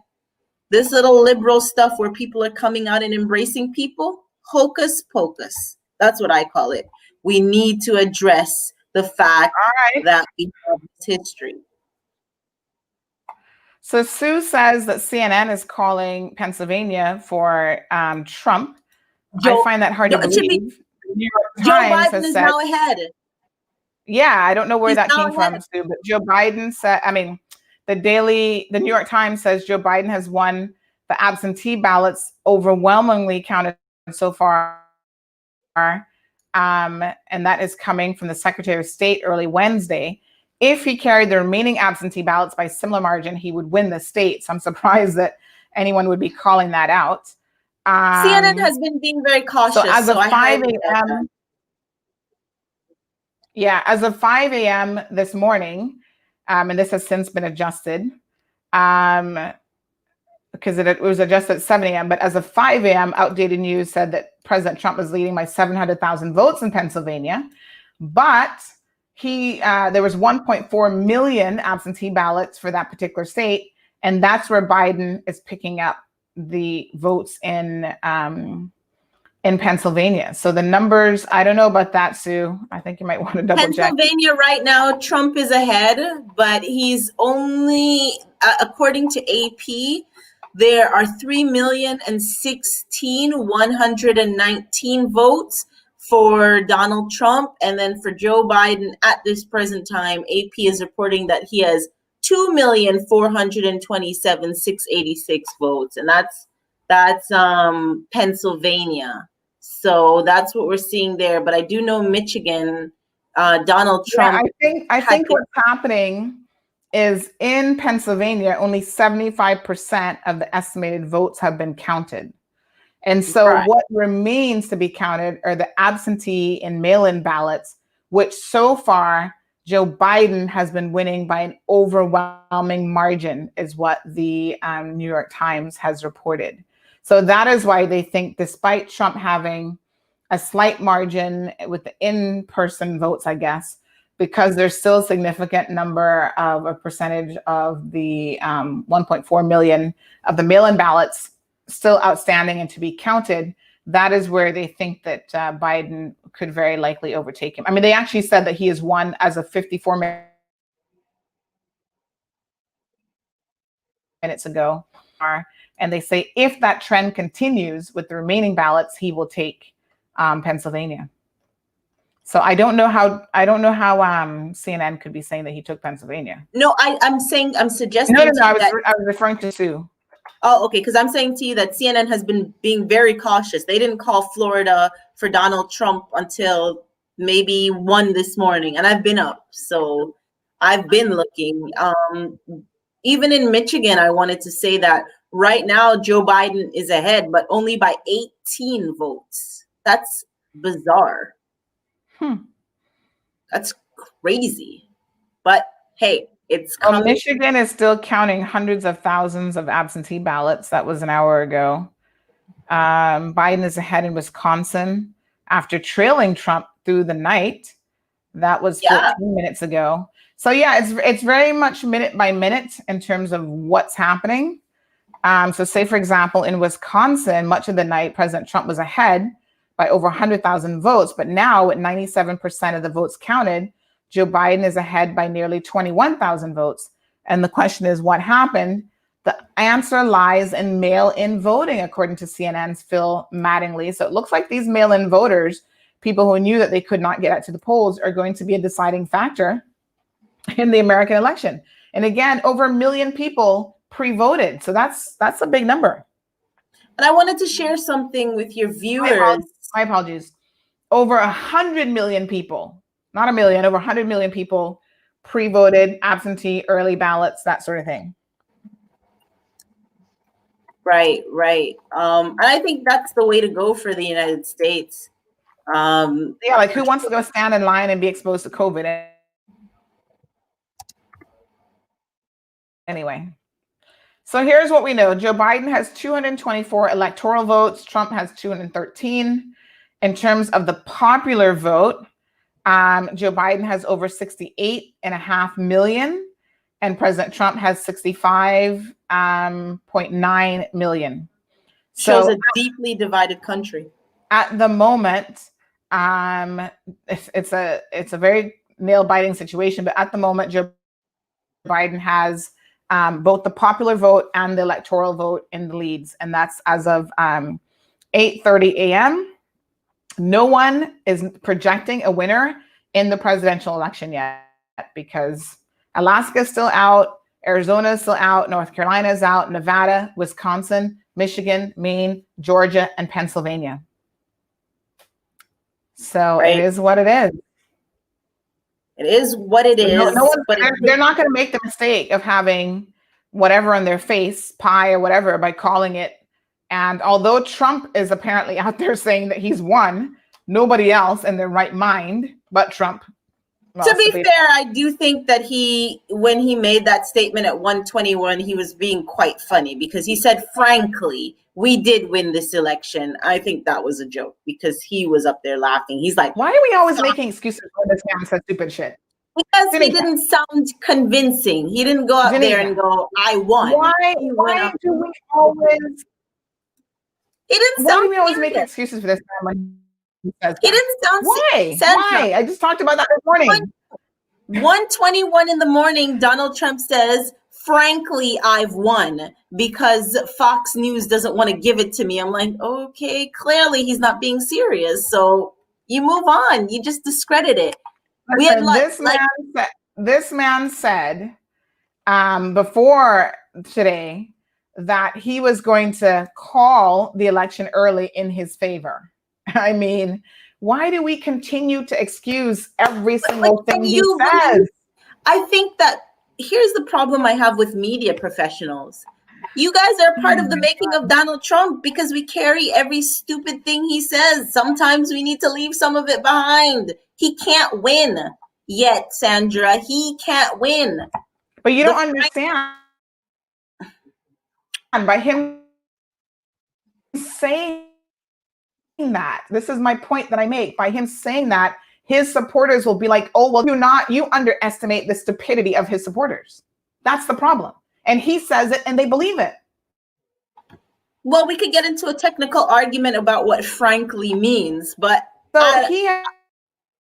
this little liberal stuff where people are coming out and embracing people, hocus pocus. That's what I call it. We need to address the fact that we have this history. So Sue says that CNN is calling Pennsylvania for Trump. I find that hard to believe. New York Times Joe Biden is now ahead. Yeah, I don't know where that came from, Sue, but Joe Biden said, The New York Times says Joe Biden has won the absentee ballots overwhelmingly counted so far. And that is coming from the Secretary of State early Wednesday. If he carried the remaining absentee ballots by similar margin, he would win the state. So I'm surprised that anyone would be calling that out. CNN has been being very cautious. So as of 5 a.m., as of 5 a.m. this morning, and this has since been adjusted, because it was adjusted at 7 a.m. But as of 5 a.m., outdated news said that President Trump was leading by 700,000 votes in Pennsylvania. But there was 1.4 million absentee ballots for that particular state. And that's where Biden is picking up the votes in Pennsylvania. So the numbers, I don't know about that, Sue. I think you might want to double check. Pennsylvania right now, Trump is ahead, but he's only, according to AP, there are 3,016,119 votes for Donald Trump. And then for Joe Biden at this present time, AP is reporting that he has 2,427,686 votes. And that's Pennsylvania. So that's what we're seeing there. But I do know Michigan, Donald Trump. Yeah, I think what's happening is in Pennsylvania, only 75% of the estimated votes have been counted. And so what remains to be counted are the absentee and mail-in ballots, which so far Joe Biden has been winning by an overwhelming margin, is what the New York Times has reported. So that is why they think, despite Trump having a slight margin with the in-person votes, I guess, because there's still a significant number of a percentage of the 1.4 million of the mail-in ballots still outstanding and to be counted, that is where they think that Biden could very likely overtake him. I mean, they actually said that he has won as of 54 minutes ago. And they say if that trend continues with the remaining ballots, he will take Pennsylvania. So I don't know how CNN could be saying that he took Pennsylvania. No, I'm suggesting. No, I was referring to Sue. Oh, okay. Because I'm saying to you that CNN has been being very cautious. They didn't call Florida for Donald Trump until maybe 1 this morning, and I've been up, so I've been looking. Even in Michigan, I wanted to say that right now Joe Biden is ahead, but only by 18 votes. That's bizarre. That's crazy. But hey, it's coming. Michigan is still counting hundreds of thousands of absentee ballots. That was an hour ago. Biden is ahead in Wisconsin after trailing Trump through the night. That was 14 minutes ago. So yeah, it's very much minute by minute in terms of what's happening. So say, for example, in Wisconsin, much of the night, President Trump was ahead by over 100,000 votes. But now with 97% of the votes counted, Joe Biden is ahead by nearly 21,000 votes. And the question is, what happened? The answer lies in mail-in voting, according to CNN's Phil Mattingly. So it looks like these mail-in voters, people who knew that they could not get out to the polls, are going to be a deciding factor in the American election. And again, over 1 million people pre-voted. So that's a big number. And I wanted to share something with your viewers. My apologies. Over 100 million people, not 1 million, over 100 million people pre-voted, absentee, early ballots, that sort of thing. Right. And I think that's the way to go for the United States. Like who wants to go stand in line and be exposed to COVID? Anyway. So here's what we know. Joe Biden has 224 electoral votes. Trump has 213. In terms of the popular vote, Joe Biden has over 68.5 million, and President Trump has 65.9 million. Shows a deeply divided country. At the moment, it's a very nail-biting situation, but at the moment, Joe Biden has both the popular vote and the electoral vote in the leads, and that's as of 8:30 a.m. No one is projecting a winner in the presidential election yet because Alaska is still out, Arizona is still out. North Carolina is out. Nevada, Wisconsin, Michigan, Maine, Georgia, and Pennsylvania. So Right. it is what it is. It is what it is. They're not going to make the mistake of having whatever on their face, pie or whatever, by calling it. And although Trump is apparently out there saying that he's won, nobody else in their right mind but Trump. To be fair, I do think that when he made that statement at 121, he was being quite funny because he said, frankly, we did win this election. I think that was a joke because he was up there laughing. He's like, why are we always making excuses when this man says stupid shit? Because he didn't sound convincing. He didn't go out there and go, I won. Why do we always... He didn't Why sound do we always make excuses for this man when he says he didn't sound Why? I just talked about that this morning. 1:21 in the morning, Donald Trump says, frankly, I've won because Fox News doesn't want to give it to me. I'm like, okay, clearly he's not being serious. So you move on. You just discredit it. Listen, this man said before today that he was going to call the election early in his favor. I mean, why do we continue to excuse every single thing he says? I think that here's the problem I have with media professionals. You guys are part of the making of Donald Trump because we carry every stupid thing he says. Sometimes we need to leave some of it behind. He can't win yet, Sandra. He can't win. But you don't understand. By him saying that, this is my point that I make. By him saying that, his supporters will be like, oh, well, you underestimate the stupidity of his supporters. That's the problem. And he says it and they believe it. Well, we could get into a technical argument about what frankly means, but I'm going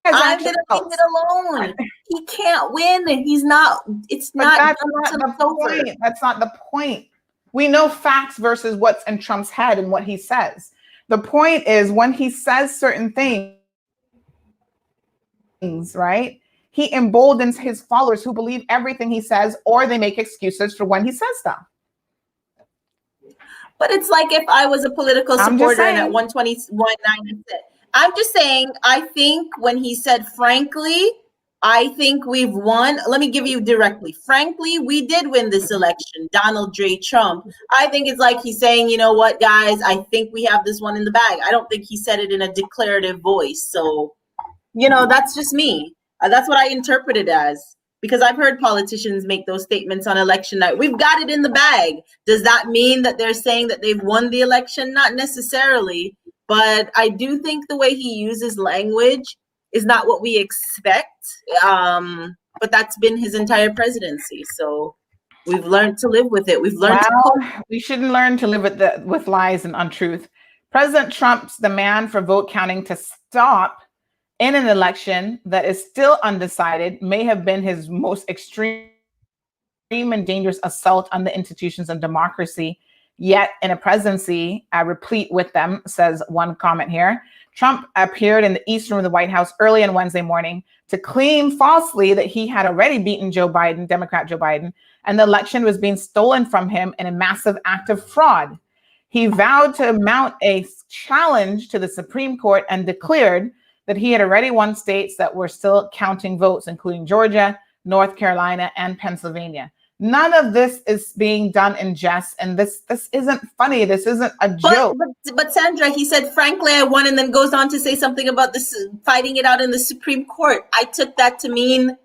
to leave it alone. He can't win. He's not, it's not. That's not the point. That's not the point. We know facts versus what's in Trump's head and what he says. The point is when he says certain things, right? He emboldens his followers who believe everything he says, or they make excuses for when he says stuff. But it's like if I was a political supporter and at 121, I'm just saying, I think when he said, frankly, I think we've won. Let me give you directly. Frankly, we did win this election, Donald J. Trump. I think it's like he's saying, you know what, guys, I think we have this one in the bag. I don't think he said it in a declarative voice. So, that's just me. That's what I interpret it as. Because I've heard politicians make those statements on election night. We've got it in the bag. Does that mean that they're saying that they've won the election? Not necessarily. But I do think the way he uses language is not what we expect. But that's been his entire presidency. So we've learned to live with it. We've learned we shouldn't learn to live with lies and untruth. President Trump's demand for vote counting to stop in an election that is still undecided may have been his most extreme and dangerous assault on the institutions of democracy, yet in a presidency replete with them, says one comment here. Trump appeared in the East Room of the White House early on Wednesday morning to claim falsely that he had already beaten Joe Biden, Democrat Joe Biden, and the election was being stolen from him in a massive act of fraud. He vowed to mount a challenge to the Supreme Court and declared that he had already won states that were still counting votes, including Georgia, North Carolina, and Pennsylvania. None of this is being done in jest, and this isn't funny. This isn't a joke. But Sandra, he said, frankly, I won, and then goes on to say something about this fighting it out in the Supreme Court. I took that to mean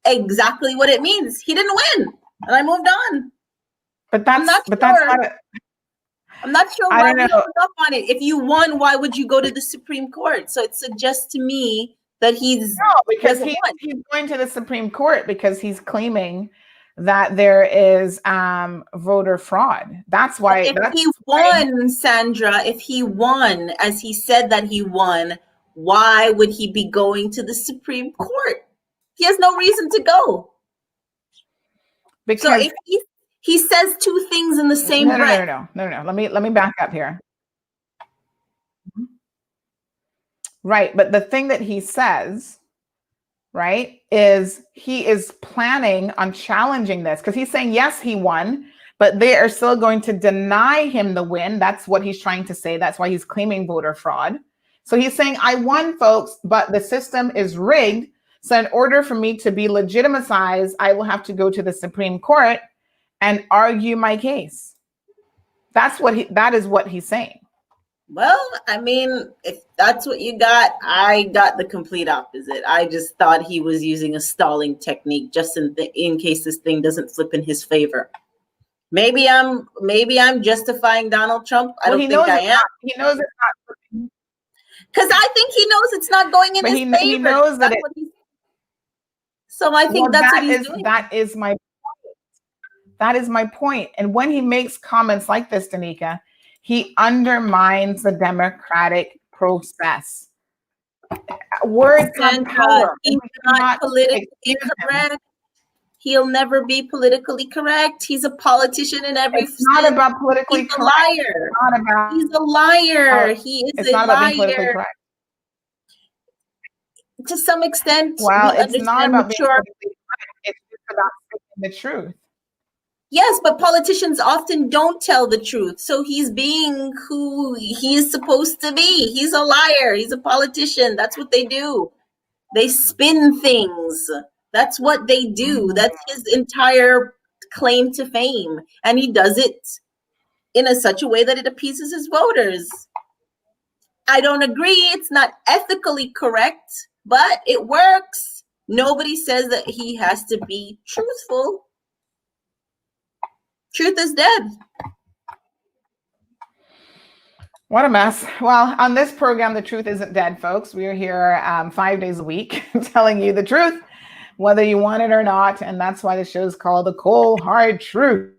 exactly what it means. He didn't win, and I moved on. That's not I'm not sure why we hung up on it. If you won, why would you go to the Supreme Court? So it suggests to me that he's going to the Supreme Court because he's claiming that there is voter fraud. That's why. If he won, Sandra, if he won, as he said that he won, why would he be going to the Supreme Court? He has no reason to go. Because so if he says two things in the same breath. No. Let me back up here. Right, but the thing that he says right, is he is planning on challenging this because he's saying, yes, he won, but they are still going to deny him the win. That's what he's trying to say. That's why he's claiming voter fraud. So he's saying, I won, folks, but the system is rigged. So in order for me to be legitimized, I will have to go to the Supreme Court and argue my case. That is what he's saying. Well, I mean, if that's what you got, I got the complete opposite. I just thought he was using a stalling technique just in case this thing doesn't flip in his favor. Maybe I'm justifying Donald Trump. I don't think I am. He knows it's not. Because I think he knows it's not going in his favor. He knows that so I think that's what he's doing. That is my point. That is my point. And when he makes comments like this, Denieca, he undermines the democratic process. Words have power. He's not politically correct. He'll never be politically correct. He's a politician in every sense. It's not about politically correct. He's a liar. He's a liar. He is a liar. To some extent, well, it's not about being politically correct. It's just about speaking the truth. Yes, but politicians often don't tell the truth. So he's being who he is supposed to be. He's a liar. He's a politician. That's what they do. They spin things. That's what they do. That's his entire claim to fame. And he does it in such a way that it appeases his voters. I don't agree. It's not ethically correct, but it works. Nobody says that he has to be truthful. Truth is dead. What a mess. Well, on this program, the truth isn't dead, folks. We are here 5 days a week telling you the truth, whether you want it or not. And that's why the show is called The Cold Hard Truth.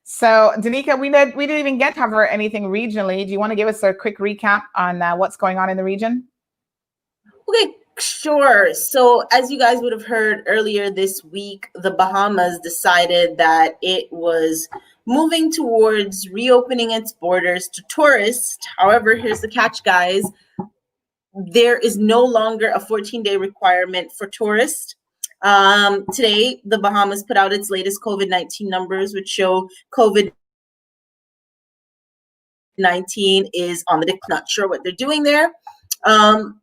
So, Denieca, we didn't even get to cover anything regionally. Do you want to give us a quick recap on what's going on in the region? Okay, sure. So as you guys would have heard earlier this week, the Bahamas decided that it was moving towards reopening its borders to tourists. However, here's the catch, guys. There is no longer a 14-day requirement for tourists. Today, the Bahamas put out its latest COVID-19 numbers, which show COVID-19 is on the decline. Not sure what they're doing there.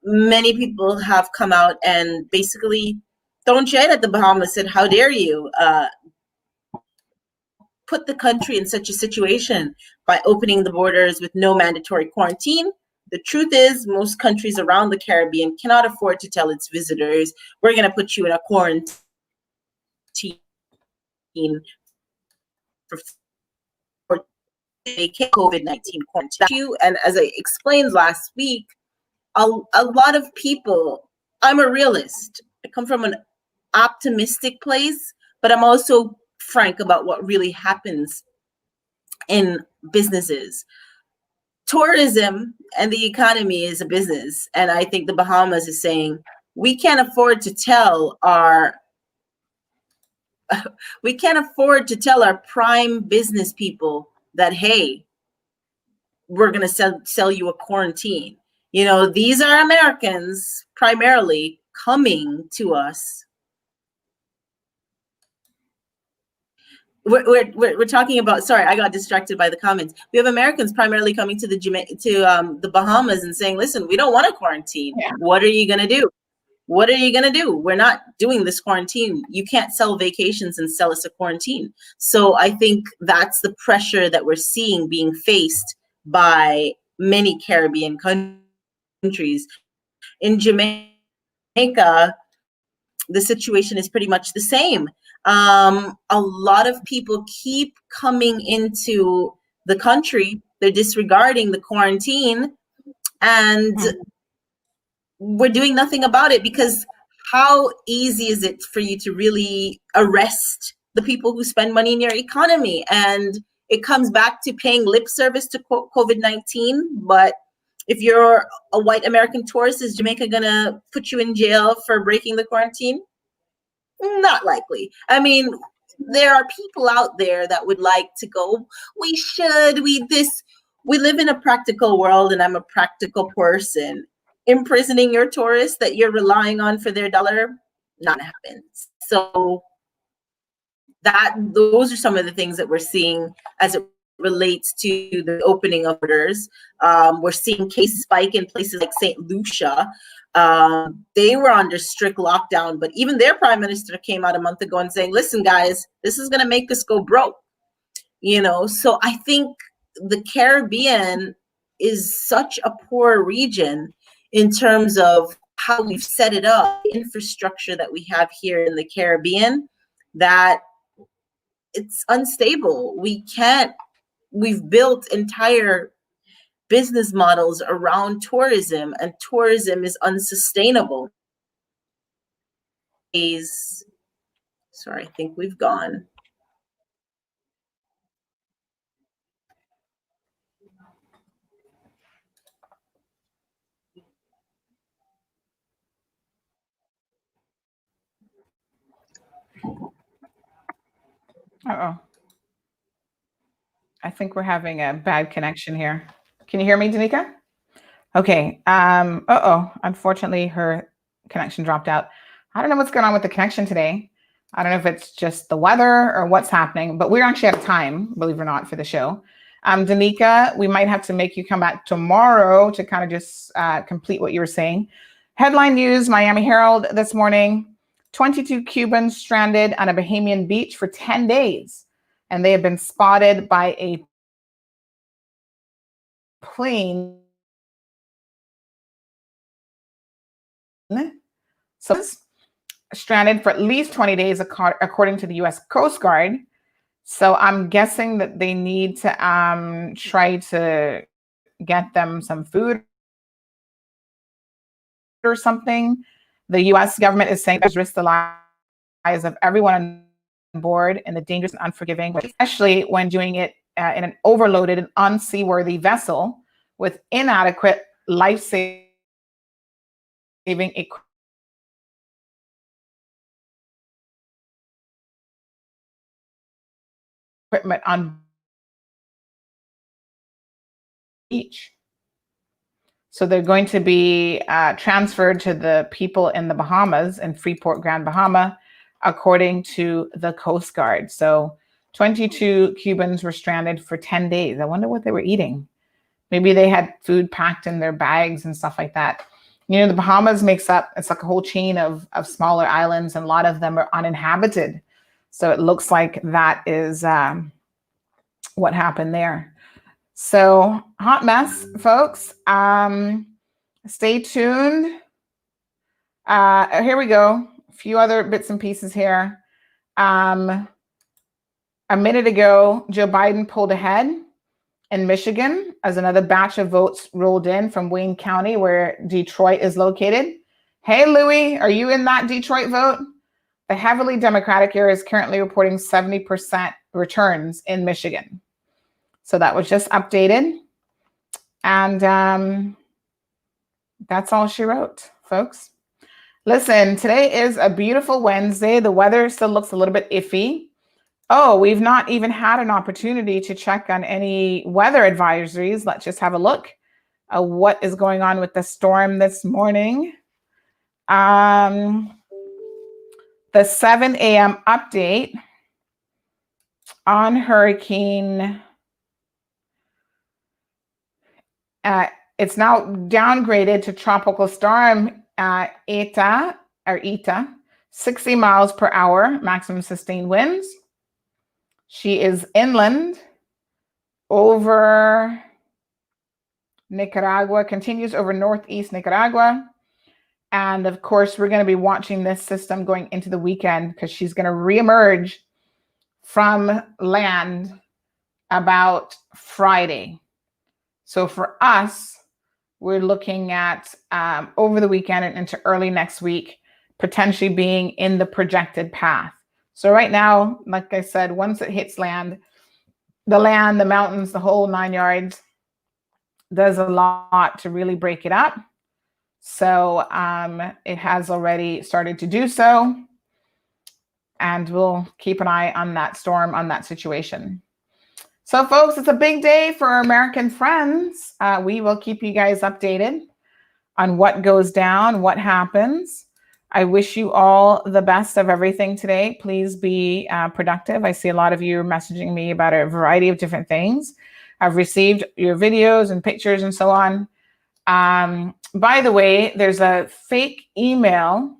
Many people have come out and basically thrown shade at the Bahamas, said, how dare you put the country in such a situation by opening the borders with no mandatory quarantine. The truth is, most countries around the Caribbean cannot afford to tell its visitors, we're going to put you in a quarantine for COVID-19 quarantine. And as I explained last week, a lot of people, I'm a realist. I come from an optimistic place, but I'm also frank about what really happens in businesses. Tourism and the economy is a business. And I think the Bahamas is saying, we can't afford to tell our prime business people that, hey, we're going to sell you a quarantine. You know, these are Americans primarily coming to us. We're talking about, sorry, I got distracted by the comments. We have Americans primarily coming to the Bahamas and saying, listen, we don't want a quarantine. Yeah. What are you going to do? What are you going to do? We're not doing this quarantine. You can't sell vacations and sell us a quarantine. So I think that's the pressure that we're seeing being faced by many Caribbean countries. In Jamaica, the situation is pretty much the same. A lot of people keep coming into the country. They're disregarding the quarantine, and we're doing nothing about it, because how easy is it for you to really arrest the people who spend money in your economy? And it comes back to paying lip service to COVID-19. But if you're a white American tourist, is Jamaica gonna put you in jail for breaking the quarantine? Not likely. I mean, there are people out there that would like to go, we live in a practical world, and I'm a practical person. imprisoning your tourists that you're relying on for their dollar, not gonna happen. So those are some of the things that we're seeing as it relates to the opening of borders. We're seeing cases spike in places like St. Lucia. They were under strict lockdown, but even their prime minister came out a month ago and saying, listen, guys, this is going to make us go broke. So I think the Caribbean is such a poor region in terms of how we've set it up, the infrastructure that we have here in the Caribbean, that it's unstable. We've built entire business models around tourism, and tourism is unsustainable. Sorry, I think we've gone. Uh-oh. I think we're having a bad connection here. Can you hear me, Denieca? Okay. Unfortunately, her connection dropped out. I don't know what's going on with the connection today. I don't know if it's just the weather or what's happening, but we're actually out of time, believe it or not, for the show. Denieca, we might have to make you come back tomorrow to kind of just complete what you were saying. Headline news, Miami Herald this morning, 22 Cubans stranded on a Bahamian beach for 10 days. And they have been spotted by a plane. So stranded for at least 20 days, according to the U.S. Coast Guard. So I'm guessing that they need to try to get them some food or something. The U.S. government is saying there's risk the lives of everyone on board in the dangerous and unforgiving, especially when doing it in an overloaded and unseaworthy vessel with inadequate life-saving equipment on beach. So they're going to be transferred to the people in the Bahamas, in Freeport, Grand Bahama, according to the Coast Guard. So 22 Cubans were stranded for 10 days. I wonder what they were eating. Maybe they had food packed in their bags and stuff like that. The Bahamas makes up, it's like a whole chain of smaller islands, and a lot of them are uninhabited. So it looks like that is what happened there. So hot mess, folks. Stay tuned. Here we go. A few other bits and pieces here. A minute ago, Joe Biden pulled ahead in Michigan as another batch of votes rolled in from Wayne County, where Detroit is located. Hey, Louis, are you in that Detroit vote? The heavily Democratic area is currently reporting 70% returns in Michigan. So that was just updated. And that's all she wrote, folks. Listen, today is a beautiful Wednesday. The weather still looks a little bit iffy. Oh, we've not even had an opportunity to check on any weather advisories. Let's just have a look at what is going on with the storm this morning. The 7 a.m. update on hurricane. It's now downgraded to tropical storm Eta, 60 miles per hour, maximum sustained winds. She is inland over Nicaragua, continues over northeast Nicaragua. And of course, we're going to be watching this system going into the weekend, because she's going to reemerge from land about Friday. So for us, we're looking at over the weekend and into early next week, potentially being in the projected path. So right now, like I said, once it hits land, the mountains, the whole 9 yards, does a lot to really break it up. So it has already started to do so. And we'll keep an eye on that storm, on that situation. So folks, it's a big day for our American friends. We will keep you guys updated on what goes down, what happens. I wish you all the best of everything today. Please be productive. I see a lot of you messaging me about a variety of different things. I've received your videos and pictures and so on. By the way, there's a fake email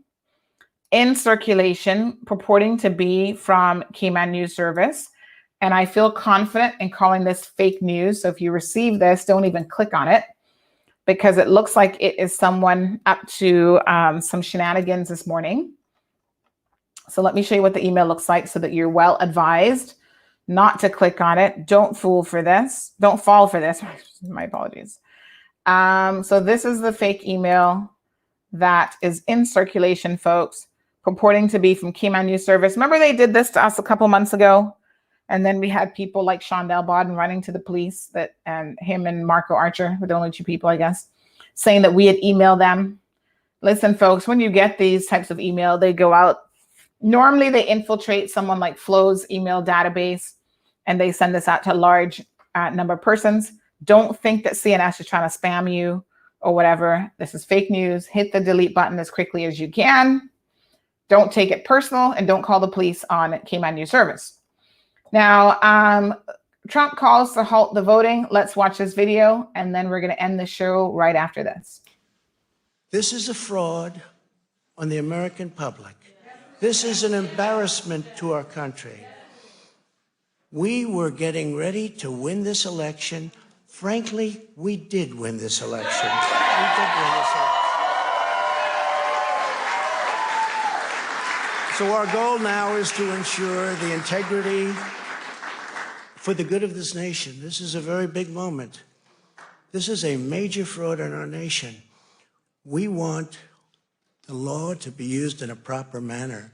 in circulation purporting to be from Cayman News Service. And I feel confident in calling this fake news. So if you receive this, don't even click on it, because it looks like it is someone up to some shenanigans this morning. So let me show you what the email looks like so that you're well advised not to click on it. Don't fall for this. My apologies. So this is the fake email that is in circulation, folks, purporting to be from Cayman News Service. Remember they did this to us a couple months ago? And then we had people like Shondell Bodden running to the police, and him and Marco Archer were the only two people, I guess, saying that we had emailed them. Listen, folks, when you get these types of email, they go out. Normally they infiltrate someone like Flo's email database, and they send this out to a large number of persons. Don't think that CNS is trying to spam you or whatever. This is fake news. Hit the delete button as quickly as you can. Don't take it personal, and don't call the police on Cayman News Service. Now, Trump calls to halt the voting. Let's watch this video, and then we're going to end the show right after this. This is a fraud on the American public. This is an embarrassment to our country. We were getting ready to win this election. Frankly, we did win this election. We did win this election. So our goal now is to ensure the integrity for the good of this nation. This is a very big moment. This is a major fraud in our nation. We want the law to be used in a proper manner.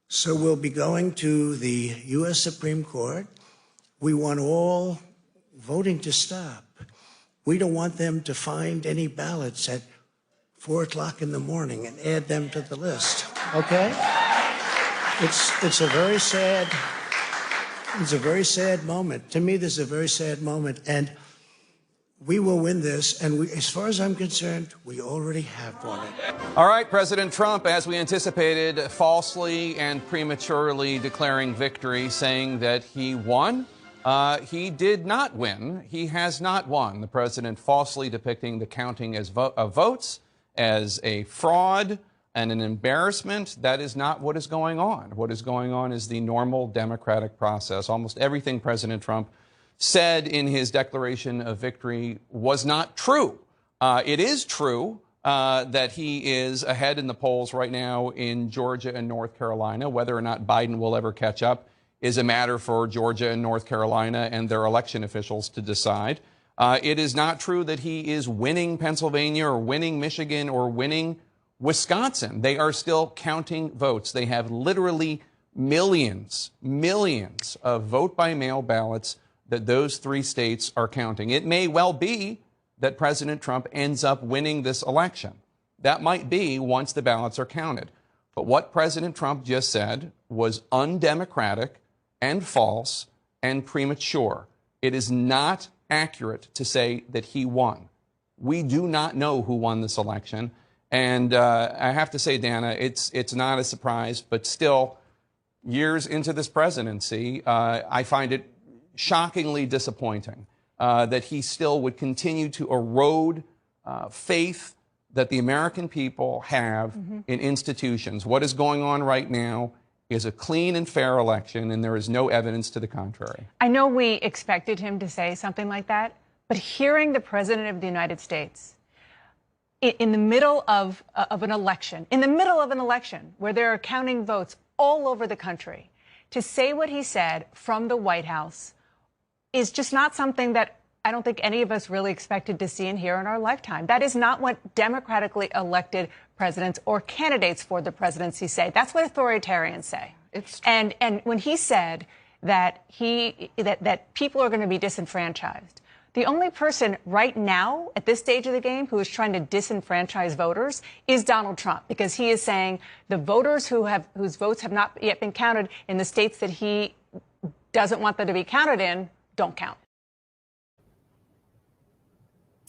So we'll be going to the U.S. Supreme Court. We want all voting to stop. We don't want them to find any ballots at 4 o'clock in the morning and add them to the list, okay? It's a very sad moment. To me, this is a very sad moment, and we will win this, and as far as I'm concerned, we already have won it. All right, President Trump, as we anticipated, falsely and prematurely declaring victory, saying that he won. He did not win. He has not won. The president falsely depicting the counting of votes as a fraud and an embarrassment. That is not what is going on. What is going on is the normal democratic process. Almost everything President Trump said in his declaration of victory was not true. It is true that he is ahead in the polls right now in Georgia and North Carolina. Whether or not Biden will ever catch up is a matter for Georgia and North Carolina and their election officials to decide. It is not true that he is winning Pennsylvania or winning Michigan or winning Wisconsin. They are still counting votes. They have literally millions of vote-by-mail ballots that those 3 states are counting. It may well be that President Trump ends up winning this election. That might be once the ballots are counted. But what President Trump just said was undemocratic and false and premature. It is not accurate to say that he won. We do not know who won this election. And I have to say, Dana, it's not a surprise, but still, years into this presidency, I find it shockingly disappointing that he still would continue to erode faith that the American people have in institutions. What is going on right now is a clean and fair election, and there is no evidence to the contrary. I know we expected him to say something like that, but hearing the President of the United States in the middle of an election, where they're counting votes all over the country, to say what he said from the White House is just not something that I don't think any of us really expected to see and hear in our lifetime. That is not what democratically elected presidents or candidates for the presidency say. That's what authoritarians say. And when he said that that people are going to be disenfranchised, the only person right now at this stage of the game who is trying to disenfranchise voters is Donald Trump, because he is saying the voters whose votes have not yet been counted in the states that he doesn't want them to be counted in don't count.